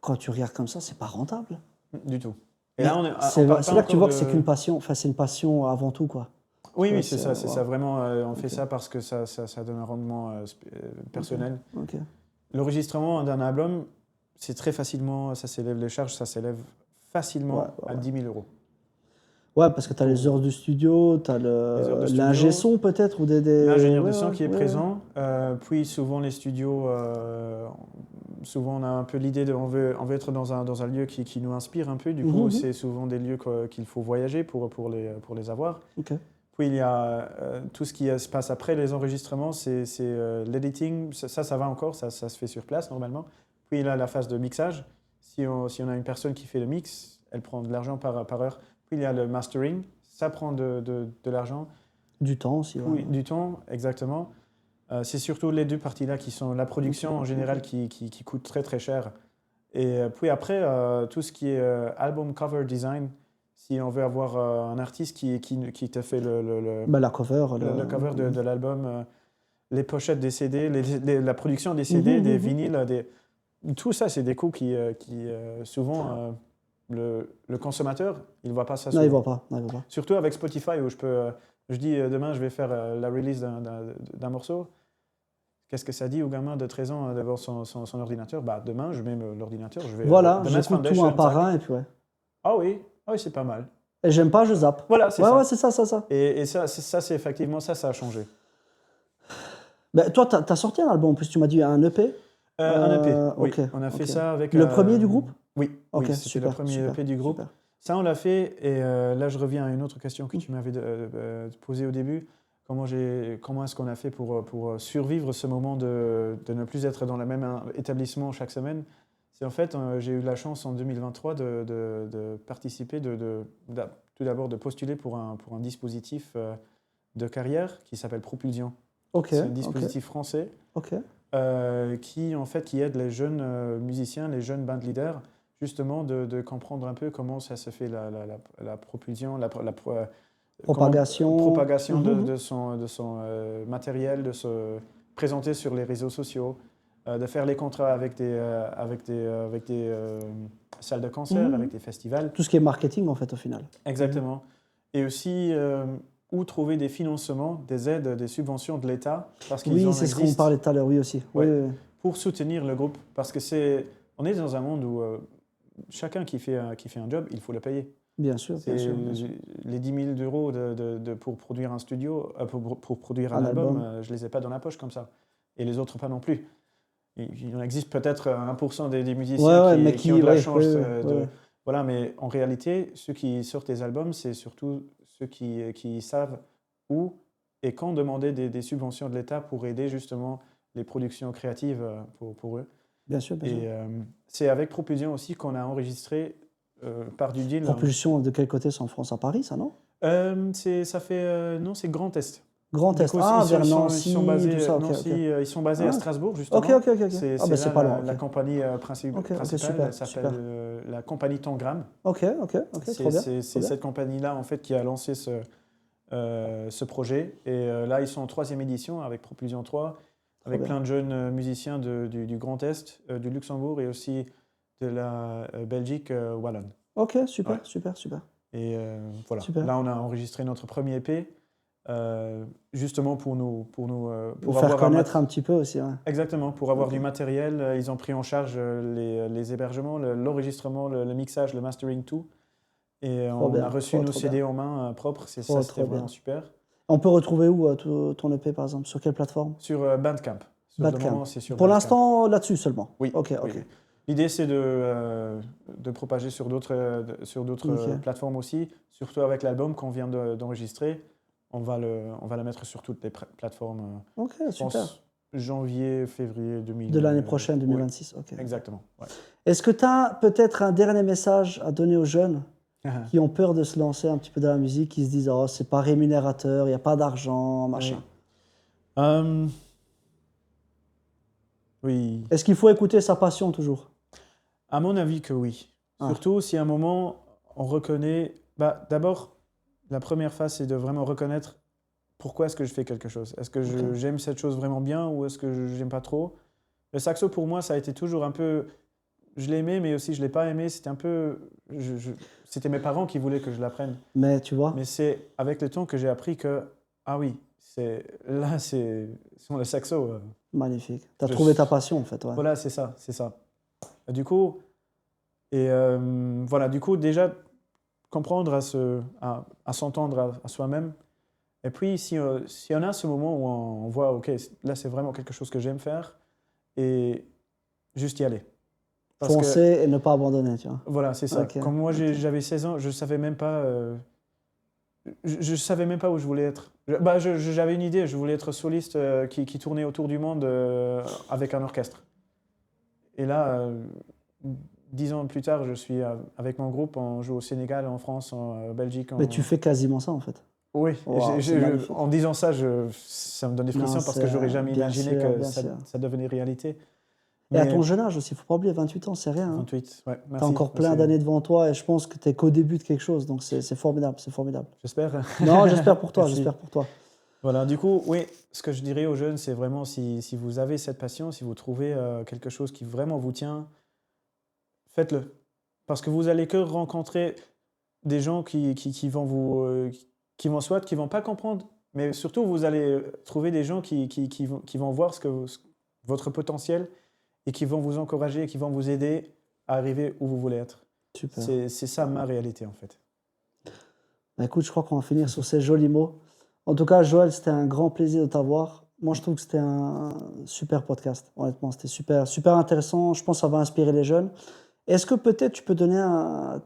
Quand tu regardes comme ça, c'est pas rentable. Du tout. Et Mais là, on parle c'est pas là que tu encore vois que c'est de. qu'une passion. Enfin, c'est une passion avant tout, quoi. Oui, Tu vois, oui, c'est ça, c'est ça. wow. Vraiment, on fait Ok, ça parce que ça donne un rendement ok, personnel. ok. L'enregistrement d'un album, c'est très facilement, ça s'élève, les charges, ça s'élève Ouais, facilement ouais, à ouais. 10 000 €. Ouais, parce que tu as les Pour heures du studio, tu as les heures de l'ingé studio, son peut-être, ou l'ingénieur de Ouais, son ouais, qui est ouais, ouais. présent, puis souvent les studios, souvent on a un peu l'idée on veut être dans un lieu qui nous inspire un peu, du coup Mhm. c'est souvent des lieux qu'il faut voyager pour les avoir. Ok. Puis il y a tout ce qui se passe après les enregistrements, c'est l'editing, ça va encore, ça se fait sur place normalement. Puis il y a la phase de mixage, si on a une personne qui fait le mix, elle prend de l'argent par heure. Puis il y a le mastering, ça prend de l'argent. Du temps aussi, ouais. Puis du temps, exactement. C'est surtout les deux parties-là qui sont la production Ok, en général ok. qui coûte très très cher. Et puis après, tout ce qui est album cover design, si on veut avoir un artiste qui te fait Bah, la cover, le cover de l'album, les pochettes des CD, la production des CD, des vinyles, tout ça, c'est des coûts qui souvent, le consommateur, il ne voit pas ça Non, il souvent. voit pas. Non, il voit pas. Surtout avec Spotify, où je dis demain, je vais faire la release d'un morceau. Qu'est-ce que ça dit au gamin de 13 ans devant son ordinateur? Bah, demain, je mets l'ordinateur, je vais... Voilà, Demain, j'écoute tout un par un et puis ouais. Ah oui, c'est pas mal. Et j'aime pas, je zappe. Voilà, c'est ça. Ouais, c'est ça. Et ça, c'est effectivement ça a changé. Ben, toi, t'as sorti un album, en plus tu m'as dit un EP. Un EP, oui. Ok, On a fait ça avec... Le premier du groupe? Oui, Ok, oui, c'était le premier EP du groupe. Super. Ça, on l'a fait. Et là, je reviens à une autre question que tu m'avais posée au début. Comment est-ce qu'on a fait pour survivre ce moment de ne plus être dans le même établissement chaque semaine? C'est en fait, j'ai eu la chance en 2023 de participer, tout d'abord de postuler pour un dispositif de carrière qui s'appelle Propulsion. C'est un dispositif français qui aide les jeunes musiciens, les jeunes band leaders, justement de comprendre un peu comment ça se fait la propulsion, la propagation de son matériel, de se présenter sur les réseaux sociaux, de faire les contrats avec des salles de concert, avec des festivals. Tout ce qui est marketing, en fait, au final. Exactement. Et aussi, où trouver des financements, des aides, des subventions de l'État. Oui, c'est ce qu'on parlait tout à l'heure, oui aussi. Ouais, oui. Pour soutenir le groupe. Parce que on est dans un monde où chacun qui fait un job, il faut le payer. Bien sûr. Les 10 000 euros pour produire un studio, pour produire un album, je ne les ai pas dans la poche comme ça. Et les autres pas non plus. Il en existe peut-être 1% des musiciens qui ont de la chance. Voilà, mais en réalité, ceux qui sortent des albums, c'est surtout ceux qui savent où et quand demander des subventions de l'État pour aider justement les productions créatives pour eux. Bien sûr. Et c'est avec Propulsion aussi qu'on a enregistré par du deal. Propulsion, de quel côté? C'est en France, à Paris, ça, non? Non, c'est Grand Est. Grand Est, vers Nancy, tout ça. Ils sont basés à Strasbourg, justement. Ok. C'est pas loin. La compagnie principale, super, elle s'appelle la compagnie Tangram. Ok, trop bien. C'est cette compagnie-là, en fait, qui a lancé ce projet. Et là, ils sont en 3e édition avec Propulsion 3, avec plein de jeunes musiciens du Grand Est, du Luxembourg et aussi de la Belgique wallonne. Ok, super. Et voilà, super. Là, on a enregistré notre premier EP. Justement pour faire connaître un petit peu aussi. Ouais. Exactement, pour avoir du matériel. Ils ont pris en charge les hébergements, l'enregistrement, le mixage, le mastering, tout. Et on a reçu nos CD en main propres. C'était vraiment super. On peut retrouver où ton EP, par exemple? Sur quelle plateforme? Sur Bandcamp. Pour l'instant, là-dessus seulement? Oui. Ok. L'idée, c'est de propager sur d'autres plateformes aussi, surtout avec l'album qu'on vient d'enregistrer. On va le mettre sur toutes les plateformes. Ok, super. Janvier, février 2026. De l'année prochaine, 2026. Oui. Ok. Exactement. Ouais. Est-ce que tu as peut-être un dernier message à donner aux jeunes qui ont peur de se lancer un petit peu dans la musique, qui se disent « Oh, c'est pas rémunérateur, il n'y a pas d'argent, machin Oui. » Est-ce qu'il faut écouter sa passion toujours? À mon avis que oui. Surtout si à un moment, on reconnaît... D'abord, la première phase, c'est de vraiment reconnaître pourquoi est-ce que je fais quelque chose. Est-ce que j'aime cette chose vraiment bien ou est-ce que je n'aime pas trop? Le saxo, pour moi, ça a été toujours un peu... Je l'ai aimé, mais aussi je ne l'ai pas aimé. C'était un peu... C'était mes parents qui voulaient que je l'apprenne. Mais tu vois... Mais c'est avec le temps que j'ai appris que... Ah oui, c'est le saxo. Magnifique. Tu as trouvé ta passion, en fait. Ouais. Voilà, c'est ça. Du coup... voilà, du coup, déjà... comprendre à s'entendre à soi-même. Et puis, si on a ce moment où on voit, OK, là, c'est vraiment quelque chose que j'aime faire, et juste y aller. Foncer et ne pas abandonner, tu vois. Voilà, c'est ça. Comme moi, j'avais 16 ans, je ne savais même pas... je savais même pas où je voulais être. J'avais une idée, je voulais être soliste qui tournait autour du monde avec un orchestre. Et là... 10 ans plus tard, je suis avec mon groupe, on joue au Sénégal, en France, en Belgique. Mais tu fais quasiment ça, en fait. Oui, en disant ça, ça me donne des frissons parce que je n'aurais jamais imaginé que ça devenait réalité. Et à ton jeune âge aussi, il ne faut pas oublier, 28 ans, c'est rien. 28, ouais. Tu as encore plein d'années devant toi et je pense que tu n'es qu'au début de quelque chose, donc c'est formidable, c'est formidable. J'espère. Non, j'espère pour toi, Merci. j'espère pour toi. Voilà, du coup, oui, ce que je dirais aux jeunes, c'est vraiment si vous avez cette passion, si vous trouvez quelque chose qui vraiment vous tient, faites-le. Parce que vous allez que rencontrer des gens qui vont qui vont soit, qui vont pas comprendre, mais surtout, vous allez trouver des gens qui vont voir votre potentiel et qui vont vous encourager, qui vont vous aider à arriver où vous voulez être. Super. C'est ça ma réalité, en fait. Bah, écoute, je crois qu'on va finir sur ces jolis mots. En tout cas, Joël, c'était un grand plaisir de t'avoir. Moi, je trouve que c'était un super podcast. Honnêtement, c'était super intéressant. Je pense que ça va inspirer les jeunes. Est-ce que peut-être tu peux donner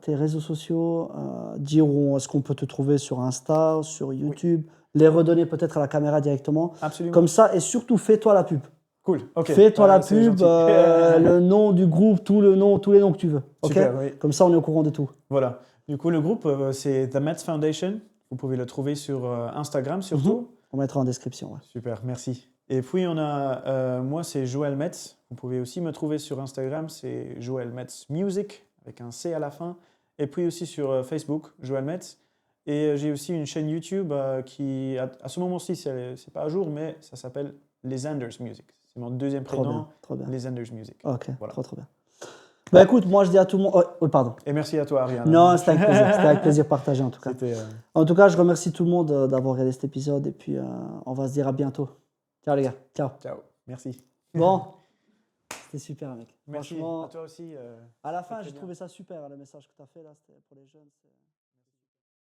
tes réseaux sociaux, dire où est-ce qu'on peut te trouver sur Insta, sur YouTube, les redonner peut-être à la caméra directement. Absolument. Comme ça, et surtout, fais-toi la pub. Cool, ok. Fais-toi la C'est pub, gentil. le nom du groupe, tous les noms que tu veux. Ok. Super, oui. Comme ça, on est au courant de tout. Voilà. Du coup, le groupe, c'est The Metz Foundation. Vous pouvez le trouver sur Instagram surtout. On mettra en description. Ouais. Super, merci. Et puis, on a, moi, c'est Joël Metz. Vous pouvez aussi me trouver sur Instagram, c'est Joël Metz Music, avec un C à la fin. Et puis aussi sur Facebook, Joël Metz. Et j'ai aussi une chaîne YouTube qui, à ce moment-ci, c'est pas à jour, mais ça s'appelle Les Anders Music. C'est mon deuxième prénom, Trop bien. Les Anders Music. Ok, Voilà. trop bien. Bah écoute, moi je dis à tout le monde. Oh, pardon. Et merci à toi, Ariane. Non, c'était avec plaisir. C'était avec plaisir partagé en tout cas. C'était, En tout cas, je remercie tout le monde d'avoir regardé cet épisode et puis on va se dire à bientôt. Ciao les gars. Ciao. Ciao, merci. Bon, c'était super mec. Merci Franchement, à toi aussi. à la fin, très j'ai bien. trouvé ça super, le message que tu as fait là, c'était pour les jeunes.